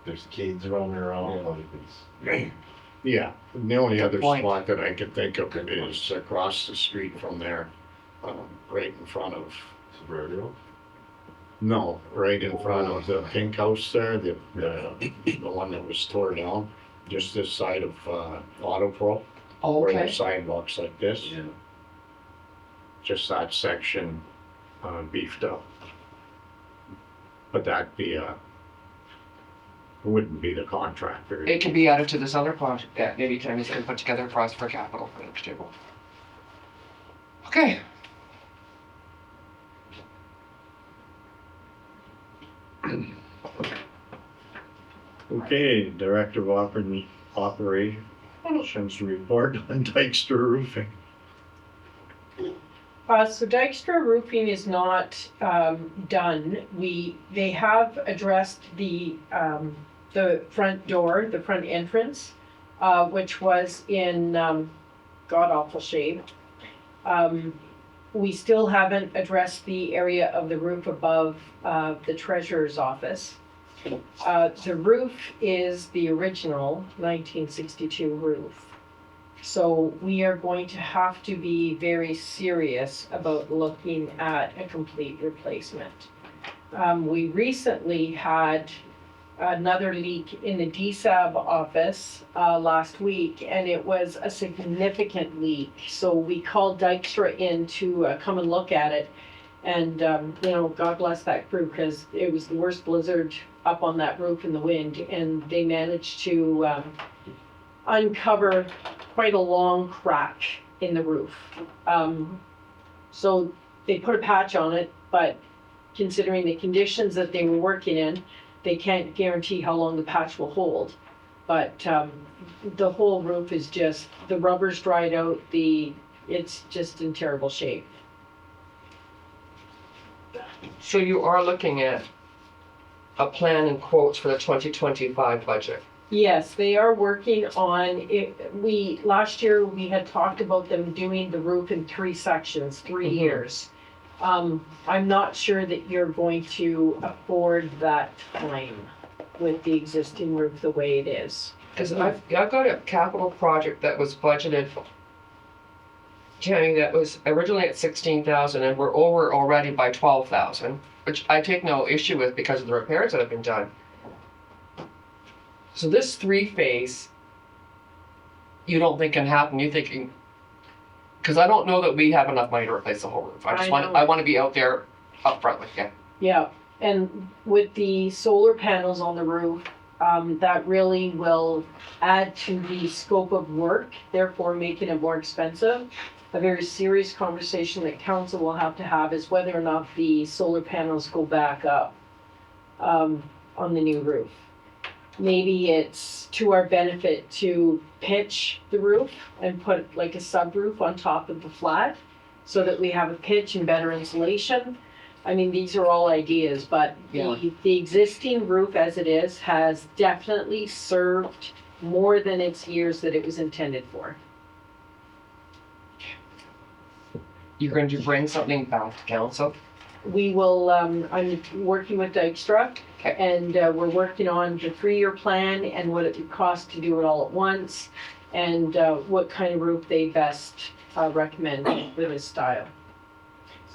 There's kids running around, Yeah. like it's. Yeah, the only other point. spot that I can think of is across the street from there, right in front of, Rodeo. no, right in front of the pink house there, the one that was tore down, just this side of, Auto Pro, where the Okay. sidewalks like this, Yeah. just that section, beefed up. But that'd be, wouldn't be the contractor. It could be added to this other project that maybe Tammy's can put together for us for capital for next year. Okay. Okay, Director of Operations report on Dykstra Roofing. So Dykstra Roofing is not done. They have addressed the front door, the front entrance, which was in god awful shape. We still haven't addressed the area of the roof above the treasurer's office. The roof is the original 1962 roof. So we are going to have to be very serious about looking at a complete replacement. We recently had another leak in the DSAB office last week, and it was a significant leak. So we called Dykstra in to come and look at it. And, God bless that crew, because it was the worst blizzard up on that roof in the wind, and they managed to uncover quite a long crack in the roof. So they put a patch on it, but considering the conditions that they were working in, they can't guarantee how long the patch will hold. But the whole roof is just, the rubber's dried out, it's just in terrible shape. So you are looking at a plan and quotes for the 2025 budget. Yes, they are working on it. Last year, we had talked about them doing the roof in 3 sections, 3 Mhm. years. I'm not sure that you're going to afford that time with the existing roof the way it is. Because I've got a capital project that was budgeted, Tammy, that was originally at 16,000 and we're over already by 12,000, which I take no issue with because of the repairs that have been done. So this 3-phase you don't think can happen, you're thinking, because I don't know that we have enough money to replace the whole roof. I know. I want to be out there upfront with you. Yeah, and with the solar panels on the roof, that really will add to the scope of work, therefore making it more expensive. A very serious conversation that council will have to have is whether or not the solar panels go back up on the new roof. Maybe it's to our benefit to pitch the roof and put like a subroof on top of the flat so that we have a pitch and better insulation. I mean, these are all ideas, but Yeah. the existing roof as it is has definitely served more than its years that it was intended for. You're going to bring something back to council. We will, I'm working with Dykstra, Okay. and we're working on the 3-year plan and what it would cost to do it all at once, and what kind of roof they best recommend for this style.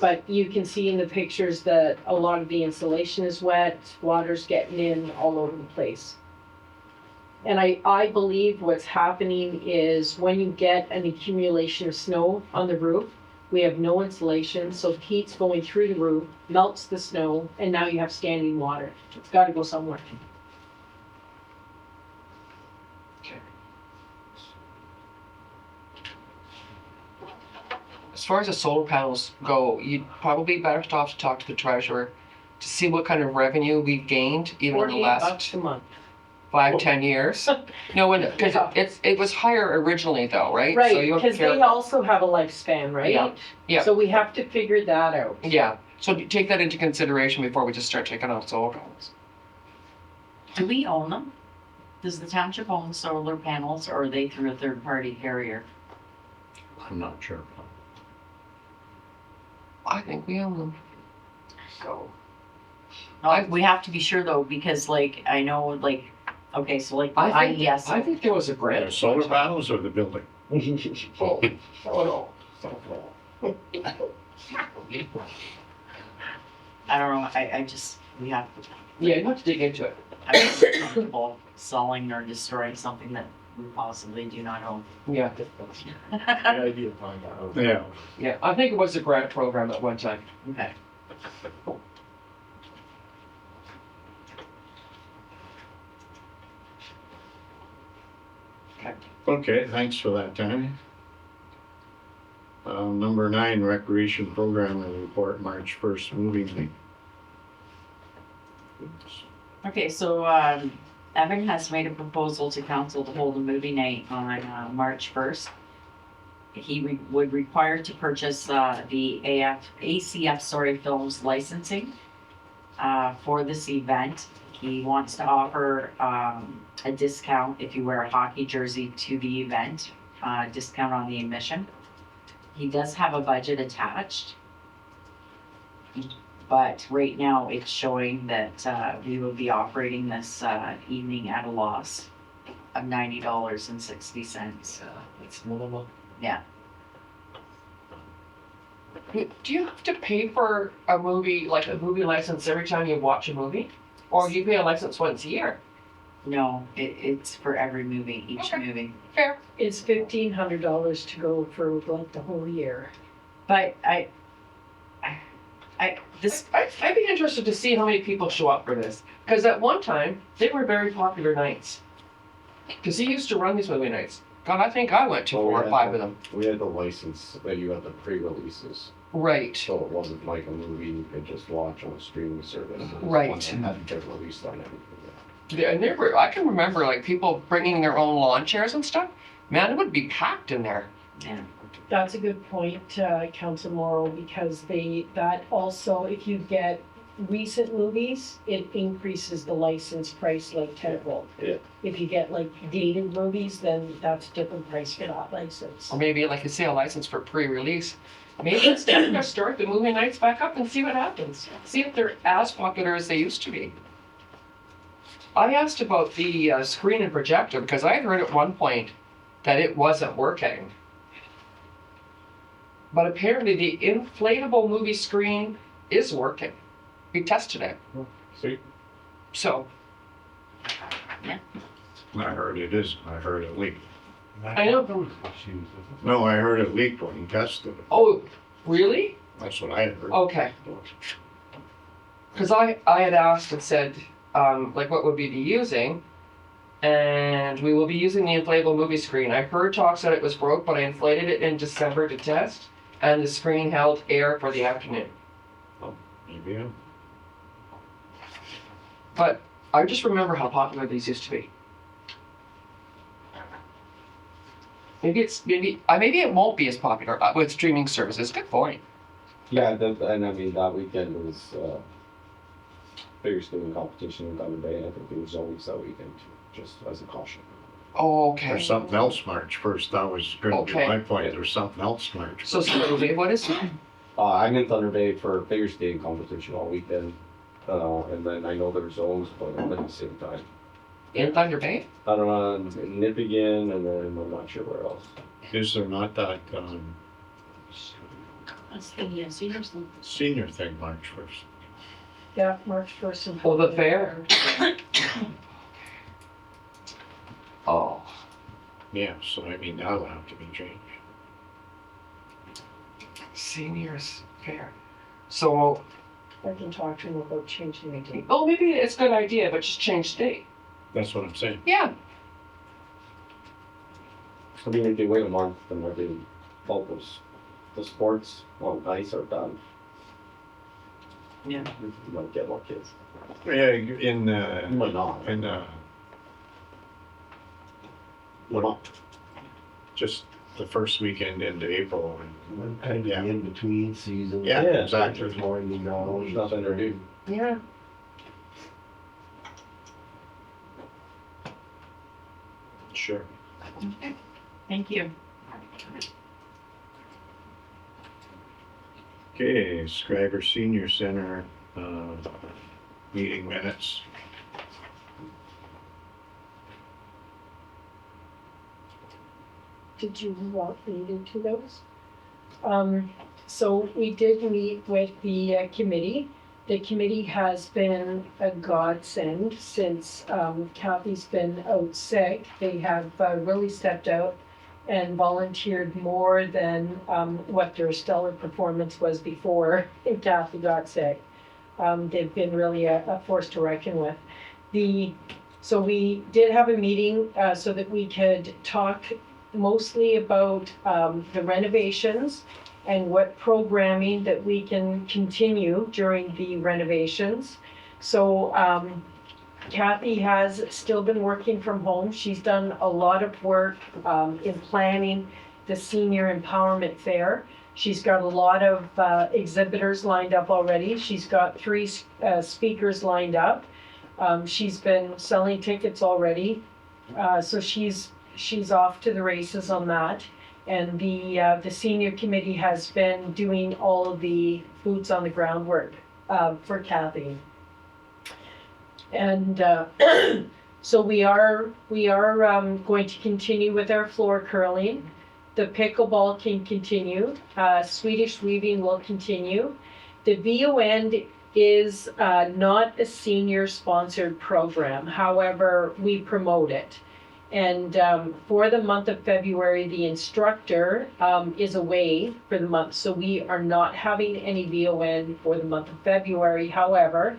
But you can see in the pictures that a lot of the insulation is wet, water's getting in all over the place. And I believe what's happening is when you get an accumulation of snow on the roof, we have no insulation, so heat's going through the roof, melts the snow, and now you have standing water. It's gotta go somewhere. As far as the solar panels go, you'd probably better off to talk to the treasurer to see what kind of revenue we've gained even in the $48 last a month. 5-10 years. No, because Yeah. it was higher originally though, right? So Right, you have because to they also have a lifespan, right? Yeah, yeah. So we have to figure that out. Yeah, so take that into consideration before we just start taking out solar panels. Do we own them? Does the township own solar panels or are they through a third-party carrier? I'm not sure. I think we own them. So. We have to be sure though, because like, I know like, okay, so like, yes. I think there was a grant. Solar panels or the building? Oh, no. I don't know, I just, we have, Yeah, you have to dig into it. I'm not comfortable selling or destroying something that we possibly do not own. Yeah. The idea behind that. Yeah. Yeah, I think it was a grant program at one time. Okay. Okay, thanks for that, Tammy. Number 9, recreation programming report, March 1st, moving day. Okay, so Evan has made a proposal to council to hold a movie night on March 1st. He would require to purchase the ACF Films licensing for this event. He wants to offer a discount if you wear a hockey jersey to the event, discount on the admission. He does have a budget attached. But right now it's showing that we will be operating this evening at a loss of $90.60. It's minimal. Yeah. Do you have to pay for a movie, like a movie license every time you watch a movie? Or you pay a license once a year? No, it's for every movie, each Okay. movie. Fair. It's $1,500 to go for like the whole year. But I'd be interested to see how many people show up for this. Because at one time, they were very popular nights. Because he used to run these movie nights. God, I think I went to 4 or 5 of them. We had the license that you had the pre-releases, Right. so it wasn't like a movie you could just watch on a streaming service. It was Right. one that hadn't been released on anything. Yeah, and there were, I can remember like people bringing their own lawn chairs and stuff. Man, it would be packed in there. yeah. That's a good point, Council Morrow, because that also, if you get recent movies, it increases the license price like tenfold. Yeah. If you get like dated movies, then that's a different price for that license. Or maybe like a sale license for pre-release. Maybe instead of just start the movie nights back up and see what happens. See if they're as popular as they used to be. I asked about the screen and projector because I had heard at one point that it wasn't working. But apparently the inflatable movie screen is working. We tested it. See? So, I heard it is. I heard it leaked. I know. No, I heard it leaked when he tested it. Oh, really? That's what I heard. Okay. Because I had asked and said, like, what would we be using? And we will be using the inflatable movie screen. I heard talks that it was broke, but I inflated it in December to test, and the screen held air for the afternoon. Maybe, yeah. But I just remember how popular these used to be. Maybe it won't be as popular with streaming services. Good point. Yeah, and I mean, that weekend was, figure skating competition the other day, and I think it was always that weekend, just as a caution. Oh, okay. There's something else March 1st. That was going to be Okay. my point. There's something else March 1st. So, Saturday, what is it? I'm in Thunder Bay for figure skating competition all weekend, and then I know there's zones playing on at the same time. In Thunder Bay? I don't know, in Nipigon, and then I'm not sure where else. Is there not that That's the seniors. senior thing March 1st? Yeah, March 1st and. Oh, the fair? Oh, Yeah, so I mean, that'll have to be changed. seniors fair. So, I can talk to him about changing the date. oh, maybe it's a good idea, but just change the date. That's what I'm saying. Yeah. I mean, if you wait a month, then maybe all the sports on ice are done. Yeah. You might get more kids. Yeah, in, You might not. what, just the first weekend into April. Kind of Yeah. in between seasons. Yeah, exactly. There's more in the know. There's nothing to do. Yeah. Sure. Thank you. Okay, Schreiber Senior Center, meeting minutes. Did you want me to do those? So we did meet with the committee. The committee has been a godsend since Kathy's been out sick. They have really stepped out and volunteered more than what their stellar performance was before Kathy got sick. They've been really a force to reckon with. So we did have a meeting so that we could talk mostly about the renovations and what programming that we can continue during the renovations. So Kathy has still been working from home. She's done a lot of work in planning the Senior Empowerment Fair. She's got a lot of exhibitors lined up already. She's got 3 speakers lined up. She's been selling tickets already. So she's off to the races on that. And the senior committee has been doing all of the boots on the ground work for Kathy. And so we are going to continue with our floor curling. The pickleball can continue. Swedish weaving will continue. The VON is not a senior sponsored program. However, we promote it. And for the month of February, the instructor is away for the month, so we are not having any VON for the month of February. However,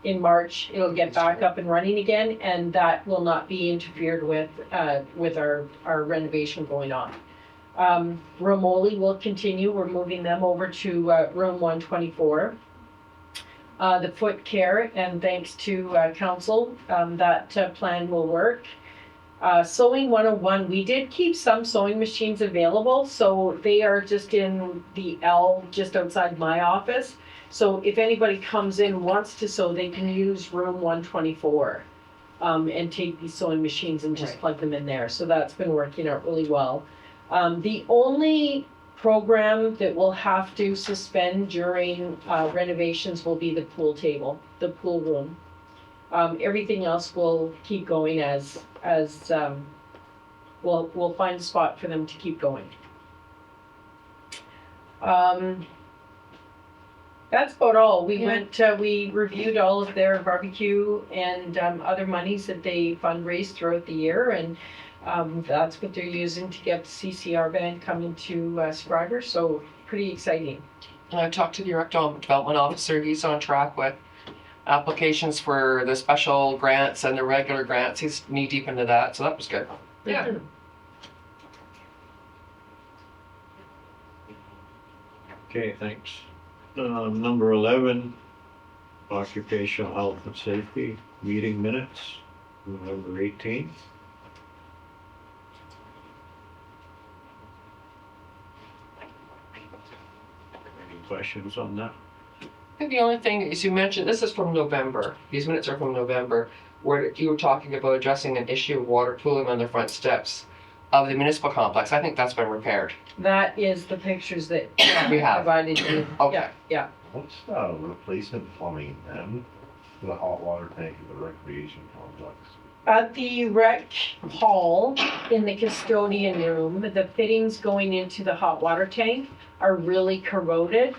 in March, it'll get back up and running again, and that will not be interfered with our renovation going on. Romoli will continue. We're moving them over to room 124. The foot care, and thanks to council, that plan will work. Sewing 101, we did keep some sewing machines available, so they are just in the L just outside my office. So if anybody comes in and wants to sew, they can use room 124 and take these sewing machines and just plug them in there. So that's been working out really well. The only program that we'll have to suspend during renovations will be the pool table, the pool room. Everything else will keep going as we'll find a spot for them to keep going. That's about all. We went, we reviewed all of their barbecue and other monies that they fundraise throughout the year, and That's what they're using to get the CCR van coming to Schreiber, so pretty exciting. And I talked to the economic development officer. He's on track with applications for the special grants and the regular grants. He's knee deep into that, so that was good. Yeah. Okay, thanks. Number 11, occupational health and safety, meeting minutes, November 18th. Any questions on that? I think the only thing is you mentioned, this is from November. These minutes are from November, where you were talking about addressing an issue of water pooling on the front steps of the municipal complex. I think that's been repaired. That is the pictures that We have. provided you. Okay. Yeah, What's replacement plumbing then for the hot water tank at the recreation complex? At the rec hall in the custodian room, the fittings going into the hot water tank are really corroded.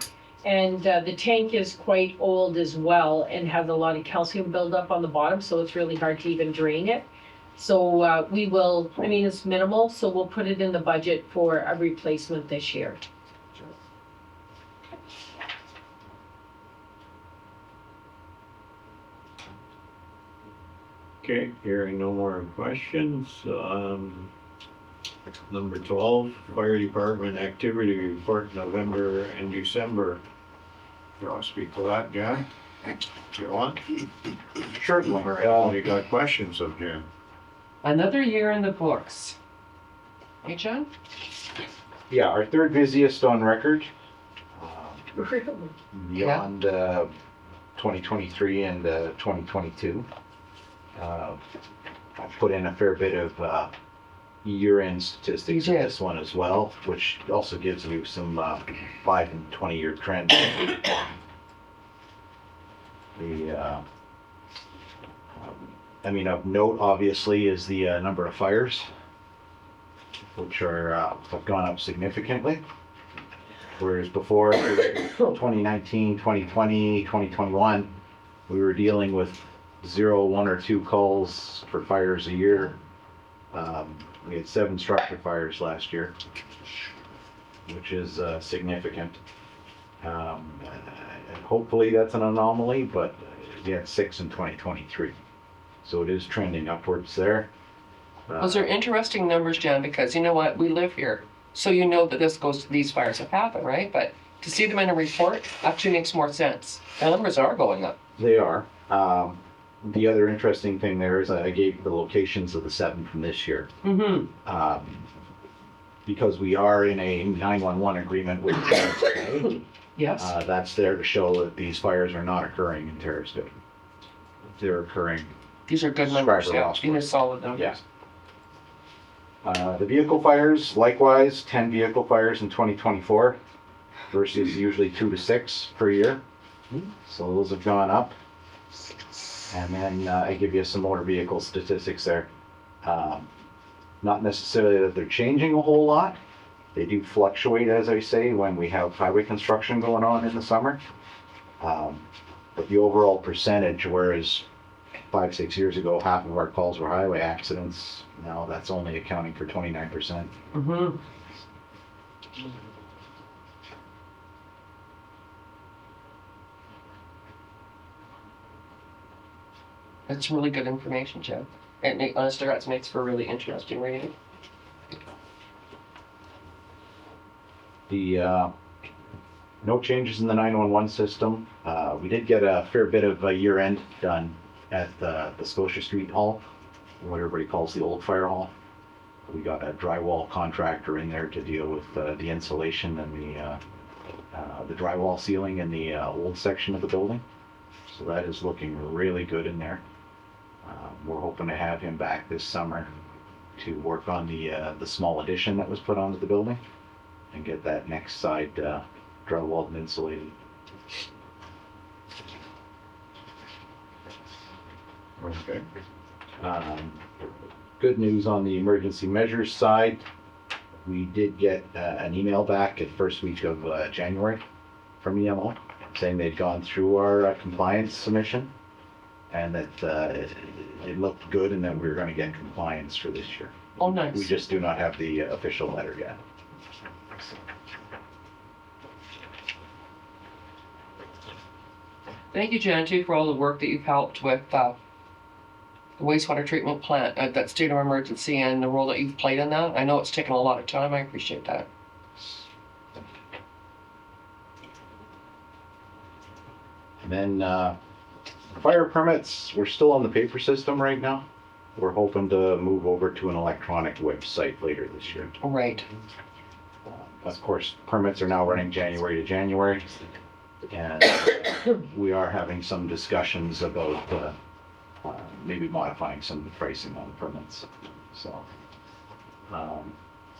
And the tank is quite old as well and has a lot of calcium buildup on the bottom, so it's really hard to even drain it. So we will, I mean, it's minimal, so we'll put it in the budget for a replacement this year. Okay, hearing no more questions. Number 12, fire department activity report, November and December. You want to speak to that, Jan? Do you want? Certainly. You got questions of Jan? Another year in the books. Hey, John? Yeah, our third busiest on record, Yeah. beyond 2023 and 2022. I put in a fair bit of year-end statistics in You did. this one as well, which also gives you some 5 and 20-year trends. I mean, of note, obviously, is the number of fires, which are have gone up significantly. Whereas before, 2019, 2020, 2021, we were dealing with 0, 1, or 2 calls for fires a year. We had 7 structure fires last year, which is significant. And hopefully that's an anomaly, but we had 6 in 2023. So it is trending upwards there. Those are interesting numbers, Jan, because you know what? We live here. So you know that these fires have happened, right? But to see them in a report actually makes more sense. The numbers are going up. They are. The other interesting thing there is I gave the locations of the 7 from this year. Mm-hmm. Because we are in a 911 agreement with Terrace, Yes. that's there to show that these fires are not occurring in Terraceville. They're occurring. These are good numbers. Schreiber Yeah. lost These are solid numbers. Yes. The vehicle fires, likewise, 10 vehicle fires in 2024 versus usually 2 to 6 per year. So those have gone up. And then I give you some motor vehicle statistics there. Not necessarily that they're changing a whole lot. They do fluctuate, as I say, when we have highway construction going on in the summer. But the overall percentage, whereas 5, 6 years ago, half of our calls were highway accidents, now that's only accounting for 29%. Mm-hmm. That's really good information, Joe. And honestly, that makes for a really interesting reading. The no changes in the 911 system. We did get a fair bit of year-end done at the Scotia Street Hall, what everybody calls the old fire hall. We got a drywall contractor in there to deal with the insulation and the drywall ceiling in the old section of the building. So that is looking really good in there. We're hoping to have him back this summer to work on the small addition that was put onto the building and get that next side drywalled and insulated. Okay. Good news on the emergency measures side. We did get an email back at first week of January from EMO saying they'd gone through our compliance submission and that it looked good and that we were going to get compliance for this year. Oh, nice. We just do not have the official letter yet. Thank you, Jen, too, for all the work that you've helped with the wastewater treatment plant at that state of emergency and the role that you've played in that. I know it's taken a lot of time. I appreciate that. And then fire permits, we're still on the paper system right now. We're hoping to move over to an electronic website later this year. Right. Of course, permits are now running January to January. And we are having some discussions about maybe modifying some of the pricing on the permits. So,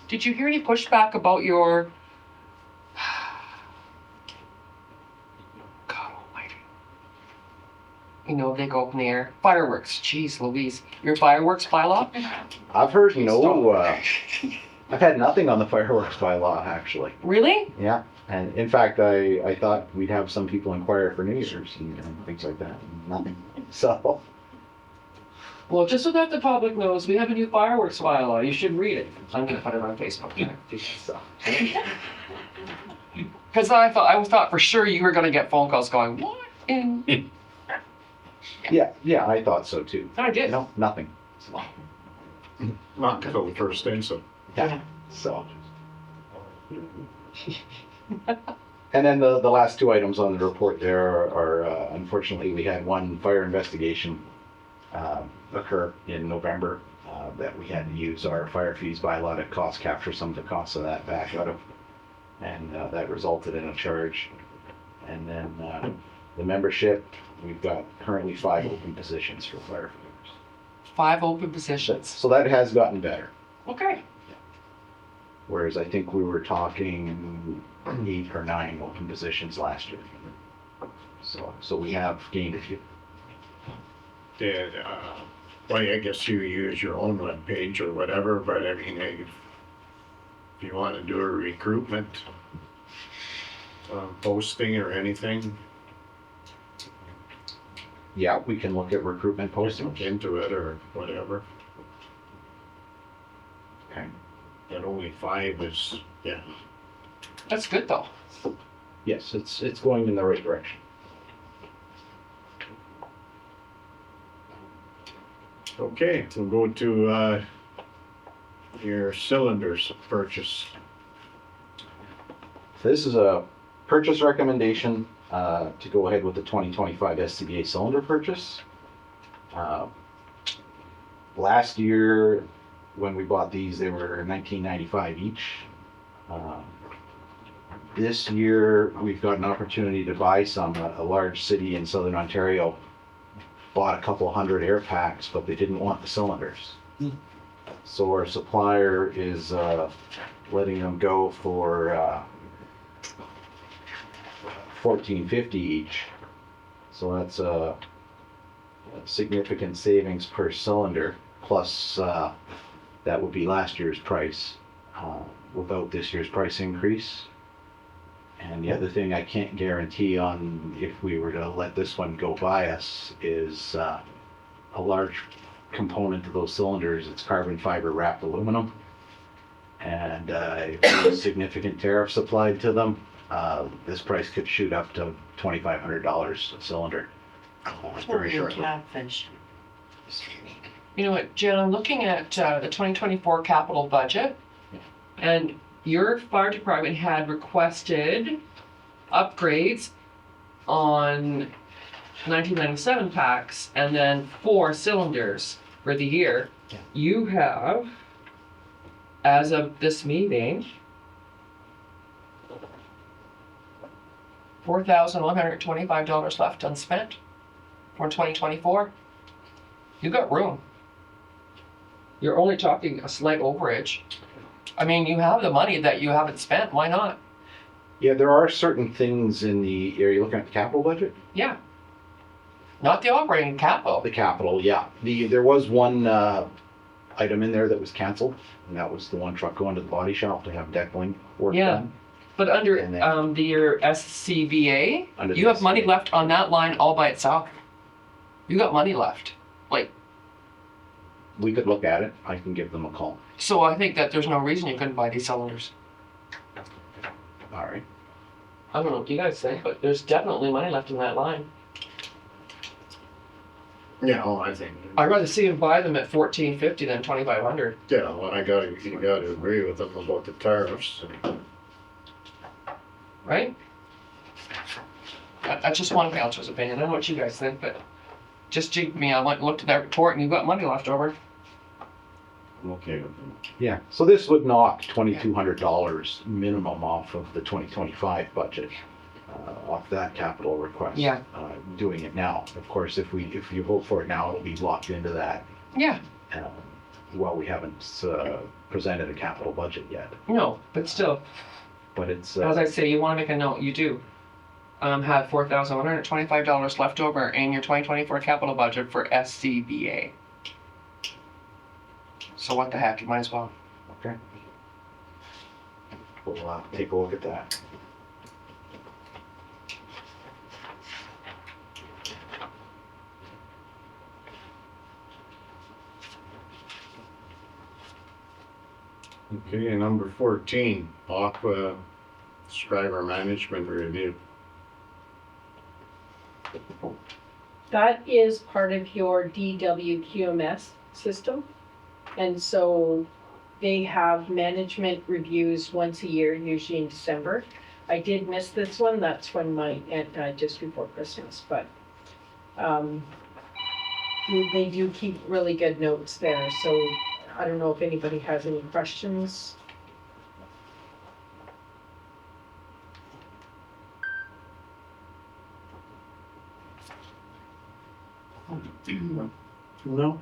Did you hear any pushback about your... God almighty. You know, they go up in the air. Fireworks. Jeez Louise. Your fireworks bylaw? I've heard I've had nothing on the fireworks bylaw, actually. Really? Yeah. And in fact, I thought we'd have some people inquire for New Year's and things like that. Nothing. So. Well, just so that the public knows, we have a new fireworks bylaw. You should read it. I'm gonna put it on Facebook. So. Because I thought for sure you were gonna get phone calls going, what in... Yeah, I thought so too. I did. No, nothing. So. Not until the first instant. Yeah. So. And then the last two items on the report there are unfortunately, we had one fire investigation occur in November that we had to use our fire fees bylaw to cost capture some of the costs of that back out of. And that resulted in a charge. And then the membership, we've got currently 5 open positions for firefighters. 5 open positions. So that has gotten better. Okay. Whereas I think we were talking 8 or 9 open positions last year. So we have gained a few. Did, well, I guess you use your own webpage or whatever, but I mean, if you want to do a recruitment posting or anything, Yeah, we can look at recruitment just look postings. into it or whatever. Okay. And only 5 is, yeah. That's good though. Yes, it's going in the right direction. Okay, we'll go to your cylinders purchase. So this is a purchase recommendation to go ahead with the 2025 SCBA cylinder purchase. Last year, when we bought these, they were $19.95 each. This year, we've got an opportunity to buy some. A large city in Southern Ontario bought a couple hundred air packs, but they didn't want the cylinders. So our supplier is letting them go for $14.50 each. So that's a significant savings per cylinder. Plus, that would be last year's price without this year's price increase. And the other thing I can't guarantee on if we were to let this one go by us is a large component of those cylinders, it's carbon fiber wrapped aluminum. And if there's significant tariffs applied to them, this price could shoot up to $2,500 a cylinder. Very shortly. Catfish. You know what, Jen, I'm looking at the 2024 capital budget, and your fire department had requested upgrades on 1997 packs and then 4 cylinders for the year. Yeah. You have, as of this meeting, $4,125 left unspent for 2024. You got room. You're only talking a slight overage. I mean, you have the money that you haven't spent. Why not? Yeah, there are certain things in the area. Looking at the capital budget? Yeah. Not the operating capital. The capital, yeah. There was one item in there that was canceled, and that was the one truck going to the body shop to have deckling work Yeah. done. But under And then- your SCBA, Under you the have money SCBA. left on that line all by itself. You got money left. Like, We could look at it. I can give them a call. So I think that there's no reason you couldn't buy these cylinders. All right. I don't know what you guys think, but there's definitely money left in that line. Yeah, well, I think. I'd rather see him buy them at $1,450 than $2,500. Yeah, well, you gotta agree with them about the tariffs. Right? That's just one councilor's opinion. I don't know what you guys think, but just jigged me. I went and looked at that report and you've got money left over. I'm okay with them. Yeah, so this would knock $2,200 minimum off of the 2025 budget, off that capital request. Yeah. Doing it now. Of course, if you vote for it now, it'll be locked into that. Yeah. Well, we haven't presented a capital budget yet, No, but still, but it's, as I say, you want to make a note, you do. Have $4,125 left over in your 2024 capital budget for SCBA. So what the heck, you might as well. okay. We'll take a look at that. Okay, and number 14, Aqua Schreiber Management Review. That is part of your DWQMS system. And so they have management reviews once a year, usually in December. I did miss this one, that's when my, just before Christmas, but they do keep really good notes there, so I don't know if anybody has any questions. No?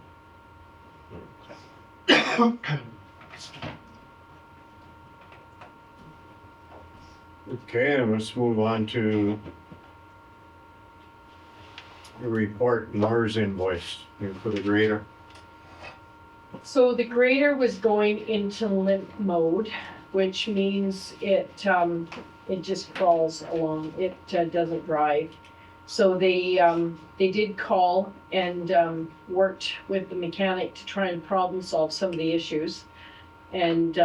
Okay, and let's move on to the report, Mars invoice for the grader. So the grader was going into limp mode, which means it just crawls along. It doesn't drive. So they did call and worked with the mechanic to try and problem solve some of the issues. And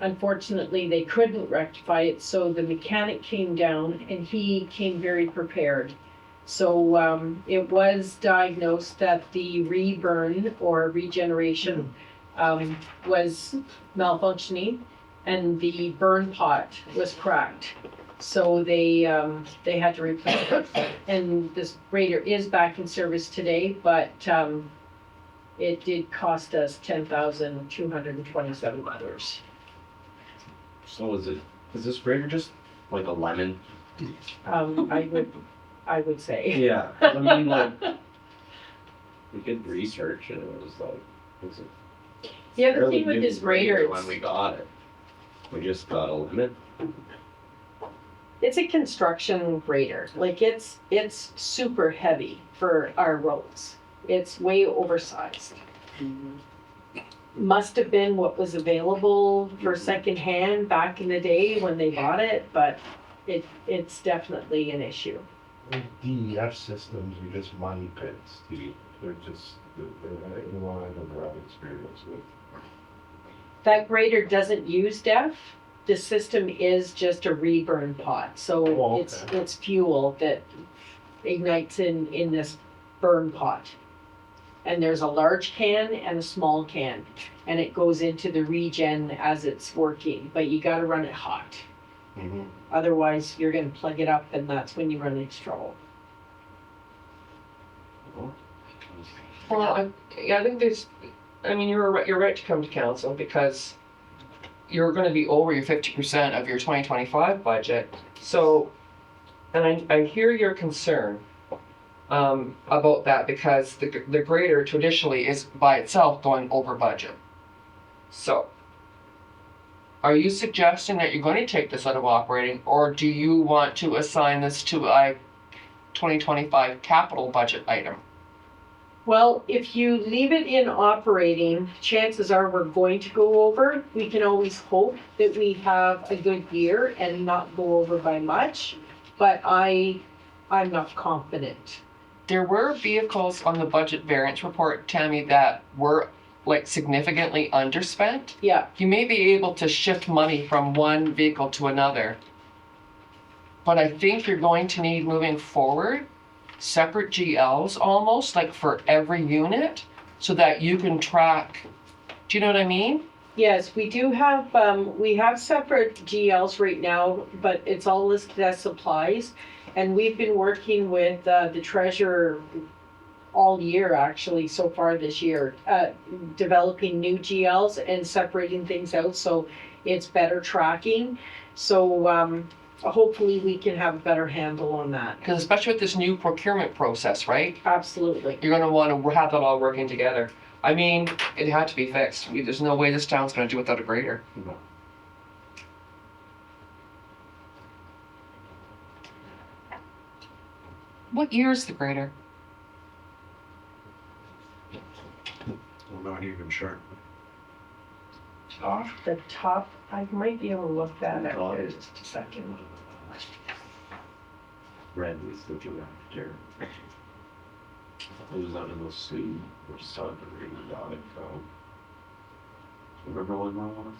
unfortunately, they couldn't rectify it. So the mechanic came down and he came very prepared. So it was diagnosed that the reburn or regeneration was malfunctioning and the burn pot was cracked. So they had to replace it. And this grader is back in service today, but it did cost us $10,227. So is this grader just like a lemon? I would say. Yeah, I mean, like, we did research and it was like, was it The other fairly thing with new this grader, when we got it? We just got a lemon. it's a construction grader. Like it's super heavy for our roads. It's way oversized. Must have been what was available for secondhand back in the day when they bought it, but it's definitely an issue. With DEF systems, are just money pits, dude. They're just, you want to have a experience with. That grader doesn't use DEF. The system is just a reburn pot. So Oh, okay. it's fuel that ignites in this burn pot. And there's a large can and a small can. And it goes into the regen as it's working, but you gotta run it hot. Mhm. Otherwise, you're gonna plug it up and that's when you run into trouble. Well, I think there's, I mean, you're right to come to council because you're going to be over your 50% of your 2025 budget. So, and I hear your concern about that because the grader traditionally is by itself going over budget. So, are you suggesting that you're going to take this out of operating, or do you want to assign this to a 2025 capital budget item? Well, if you leave it in operating, chances are we're going to go over. We can always hope that we have a good year and not go over by much, but I'm not confident. There were vehicles on the budget variance report, Tammy, that were like significantly underspent, Yeah, you may be able to shift money from one vehicle to another. But I think you're going to need moving forward, separate GLs almost, like for every unit, so that you can track, do you know what I mean? yes, we do have, we have separate GLs right now, but it's all listed as supplies. And we've been working with, the treasurer all year, actually, so far this year, developing new GLs and separating things out, so it's better tracking. So, hopefully we can have a better handle on that. Because especially with this new procurement process, right? Absolutely. You're gonna wanna have that all working together. I mean, it had to be fixed. There's no way this town's gonna do without a grader. No. What year is the grader? I'm not even sure. Off the top, I might be able to look that up here just a second. Red is the director. It was out of the sea, or southern.com. Remember when that was?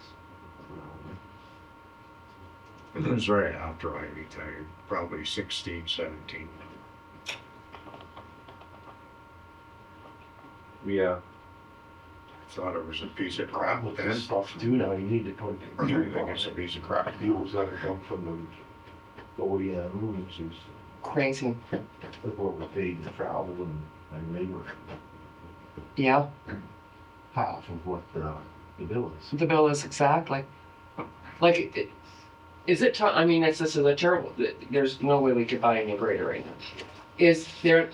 It was right after I retired, probably 16, 17. Yeah. Thought it was a piece of crap With then. this stuff too, now you need to go. I think it's a piece of crap. Fuel's gotta come from the OEM, which is Crazy. what we paid to travel and they were Yeah, half of what the bill is. the bill is exactly. Like, is it time, I mean, this is a terrible, there's no way we could buy a new grader right now. Is there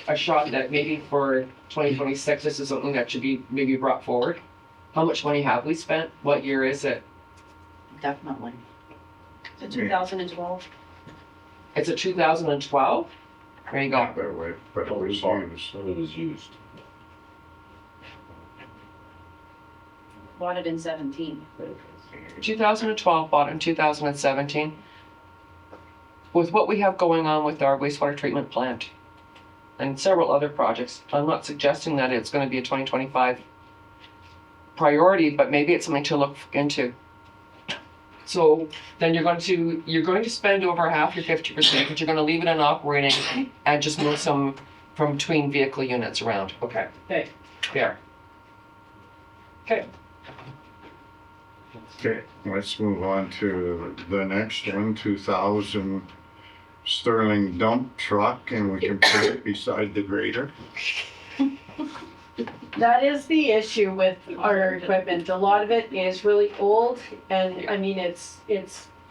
a shot that maybe for 2026, this is something that should be maybe brought forward? How much money have we spent? What year is it? Definitely. The 2012. It's a 2012? There you go. But it was used. It was used. Bought it in 17. 2012, bought in 2017. With what we have going on with our wastewater treatment plant and several other projects, I'm not suggesting that it's going to be a 2025 priority, but maybe it's something to look into. So then you're going to spend over half your 50%, but you're going to leave it in operating and just move some from between vehicle units around. Okay. Okay. There. Okay. Okay, let's move on to the next one, 2000 Sterling dump truck, and we can put it beside the grader. That is the issue with our equipment. A lot of it is really old, and I mean, it's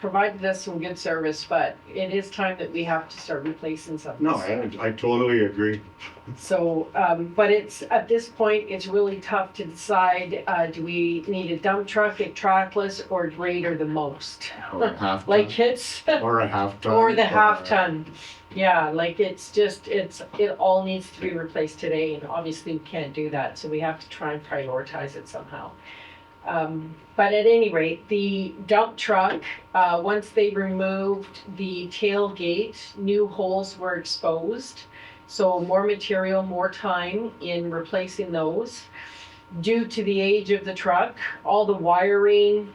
provided us some good service, but it is time that we have to start replacing some. No, I totally agree. So, but it's, at this point, it's really tough to decide, do we need a dump truck, a trackless, or a grader the most? Or a half ton. Like it's, Or a half ton. or the half ton. Yeah, like it's just, it all needs to be replaced today, and obviously we can't do that, so we have to try and prioritize it somehow. But at any rate, the dump truck, once they removed the tailgate, new holes were exposed. So more material, more time in replacing those. Due to the age of the truck, all the wiring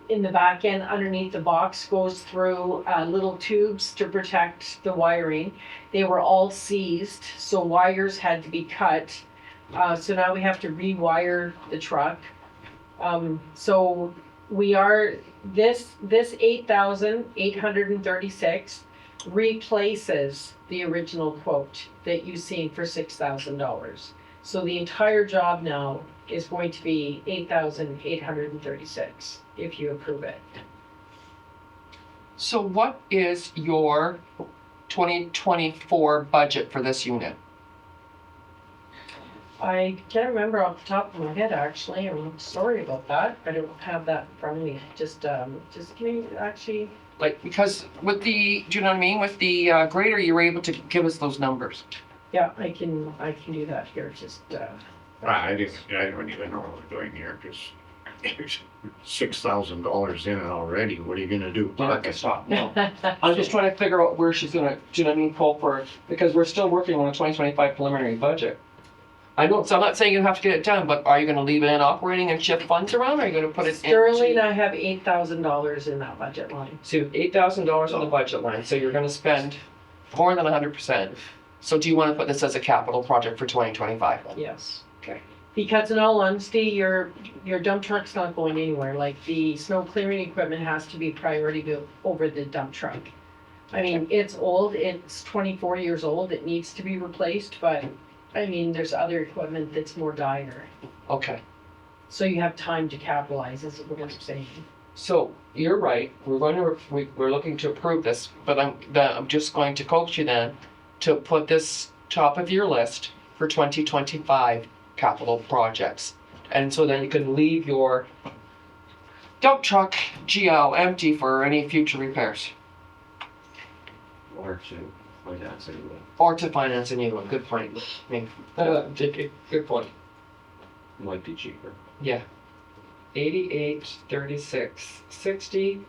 in the back end underneath the box goes through little tubes to protect the wiring. They were all seized, so wires had to be cut. So now we have to rewire the truck. So we are, this 8,836 replaces the original quote that you've seen for $6,000. So the entire job now is going to be 8,836 if you approve it. So what is your 2024 budget for this unit? I can't remember off the top of my head, actually. I'm sorry about that. I don't have that in front of me. Just can you actually? Like, because with the, do you know what I mean? With the grader, you were able to give us those numbers. Yeah, I can do that here. Just. I don't even know what we're doing here, because $6,000 in it already. What are you gonna do? Well, I can stop. No. I'm just trying to figure out where she's gonna, do you know what I mean, pull for, because we're still working on a 2025 preliminary budget. I don't, so I'm not saying you have to get it done, but are you gonna leave it in operating and shift funds around, or are you gonna put it Sterling, into? I have $8,000 in that budget line. So you have $8,000 on the budget line, so you're gonna spend more than 100%. So do you wanna put this as a capital project for 2025 then? Yes. Okay. Because in all honesty, your dump truck's not going anywhere. Like the snow clearing equipment has to be priority over the dump truck. I mean, it's old, it's 24 years old, it needs to be replaced, but I mean, there's other equipment that's more dire. Okay, So you have time to capitalize, is what I'm saying. so you're right, we're looking to approve this, but I'm just going to coax you then to put this top of your list for 2025 capital projects. And so then you can leave your dump truck GL empty for any future repairs. Or to finance anyway. Or to finance a new one, good point. JK, good point. Might be cheaper. Yeah. 88, 36, 60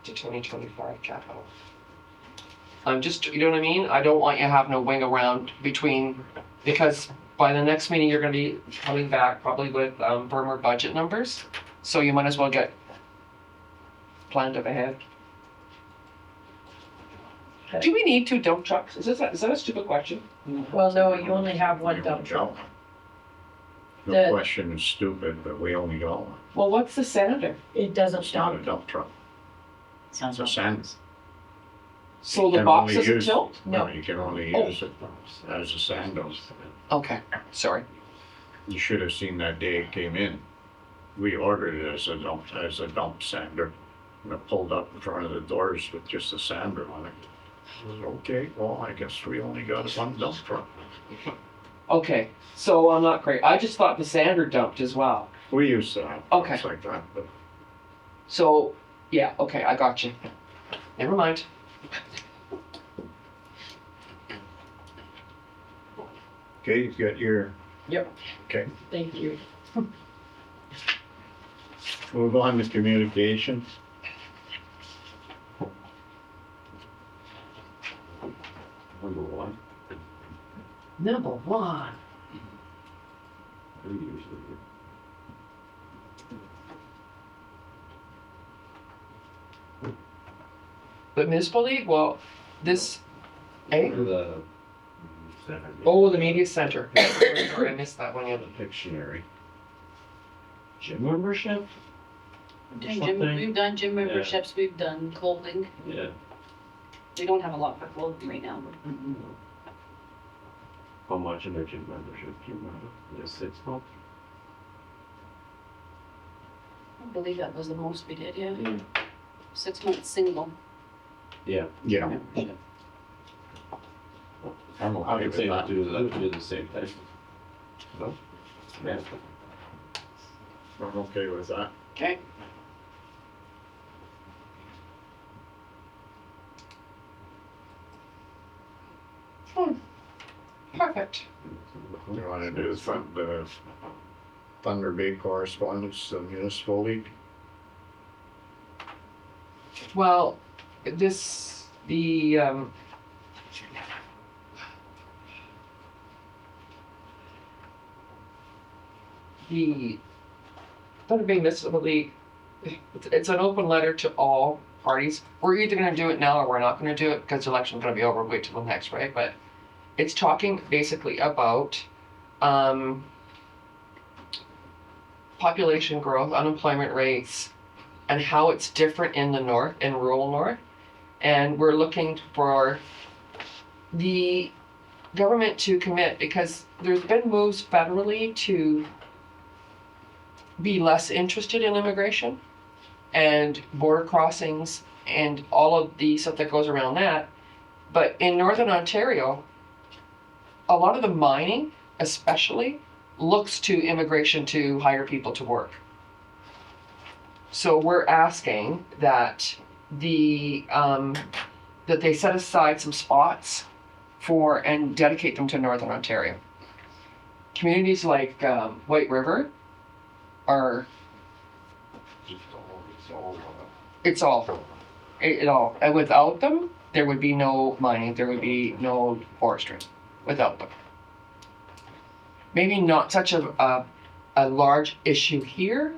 to 2025 capital. I'm just, you know what I mean? I don't want you having to wing around between, because by the next meeting, you're gonna be coming back probably with firmer budget numbers. So you might as well get planned up ahead. Do we need 2 dump trucks? Is that a stupid question? Well, no, you only have one dump truck. No The- question is stupid, but we only got one. Well, what's the sander? It doesn't It's not a dump. dump truck. Sounds It's a sand. So the Can box only doesn't use- tilt? No, you can only Oh. use it as a sander. Okay, sorry. You should have seen that day it came in. We ordered it as a dump sander. And it pulled up in front of the doors with just a sander on it. I was, okay, well, I guess we only got one dump truck. Okay, so I'm not great. I just thought the sander dumped as well. We used to have Okay. things like that, but So, yeah, okay, I got you. Never mind. okay, you've got your. Yep. Okay, Thank you. move on to communications. Number one. Number 1. We usually do. The municipal league, well, this, eh? The Oh, the media center. Sorry, I missed that one. Yeah. Pictionary. Gym membership? We've done gym memberships, we've done clothing. Yeah. We don't have a lot for clothing right now. How much in their gym membership, do you remember? Just 6 months? I believe that was the most we did, yeah. 6 months single Yeah. Yeah, membership. I'm I okay would with say that. I would do the same thing. No? Yeah. I'm okay with that. Okay. Perfect. You wanna do the Thunder Bay correspondence, the municipal league? Well, the Thunder Bay Municipal League, it's an open letter to all parties. We're either gonna do it now or we're not gonna do it because the election's gonna be over, wait till the next, right? But it's talking basically about, population growth, unemployment rates, and how it's different in the north, in rural north. And we're looking for the government to commit, because there's been moves federally to be less interested in immigration and border crossings and all of the stuff that goes around that. But in Northern Ontario, a lot of the mining, especially, looks to immigration to hire people to work. So we're asking that that they set aside some spots for and dedicate them to Northern Ontario. Communities like White River are, it's all, and without them, there would be no mining, there would be no forestry, without them. maybe not such a large issue here,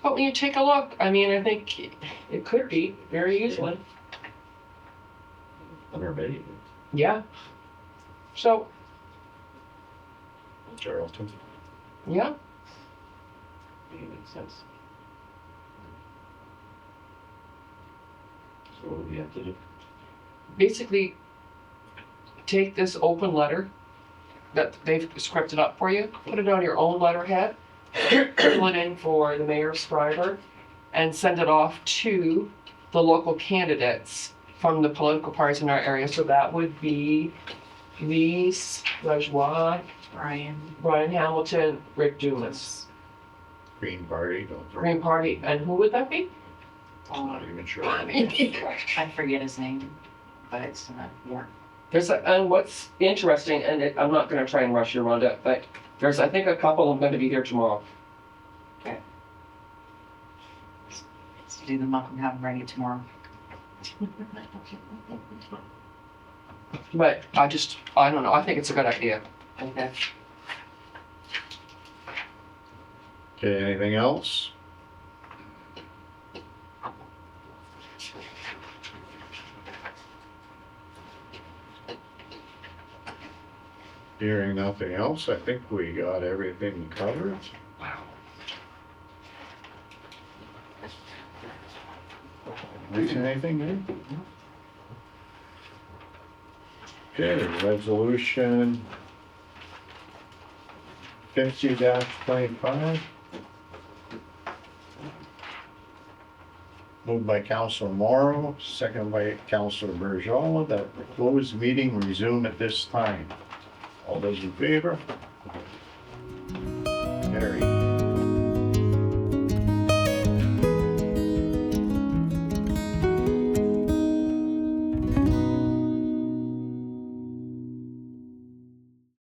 but when you take a look, I mean, I think it could be very easily. Everybody. Yeah. So, Geraldton. yeah, Makes sense. So what do we have to do? basically, take this open letter that they've scripted up for you, put it on your own letterhead, fill it in for the mayor Schreiber, and send it off to the local candidates from the political parties in our area. So that would be Lise, Lajoie, Brian Hamilton, Rick Dumas. Green Party, don't. Green Party, and who would that be? I'm not even sure. I forget his name, but it's, yeah. And what's interesting, and I'm not gonna try and rush you, Rhonda, but there's, I think, a couple of them gonna be here tomorrow. Let's do them up and have them ready tomorrow. But I don't know, I think it's a good idea. Okay. Okay, anything else? Hearing nothing else, I think we got everything covered. Wow. Missing anything there? Okay, resolution 50-25. Moved by Councilor Morrow, second by Councilor Bergeron, that the closed meeting resume at this time. All those in favor? Carried.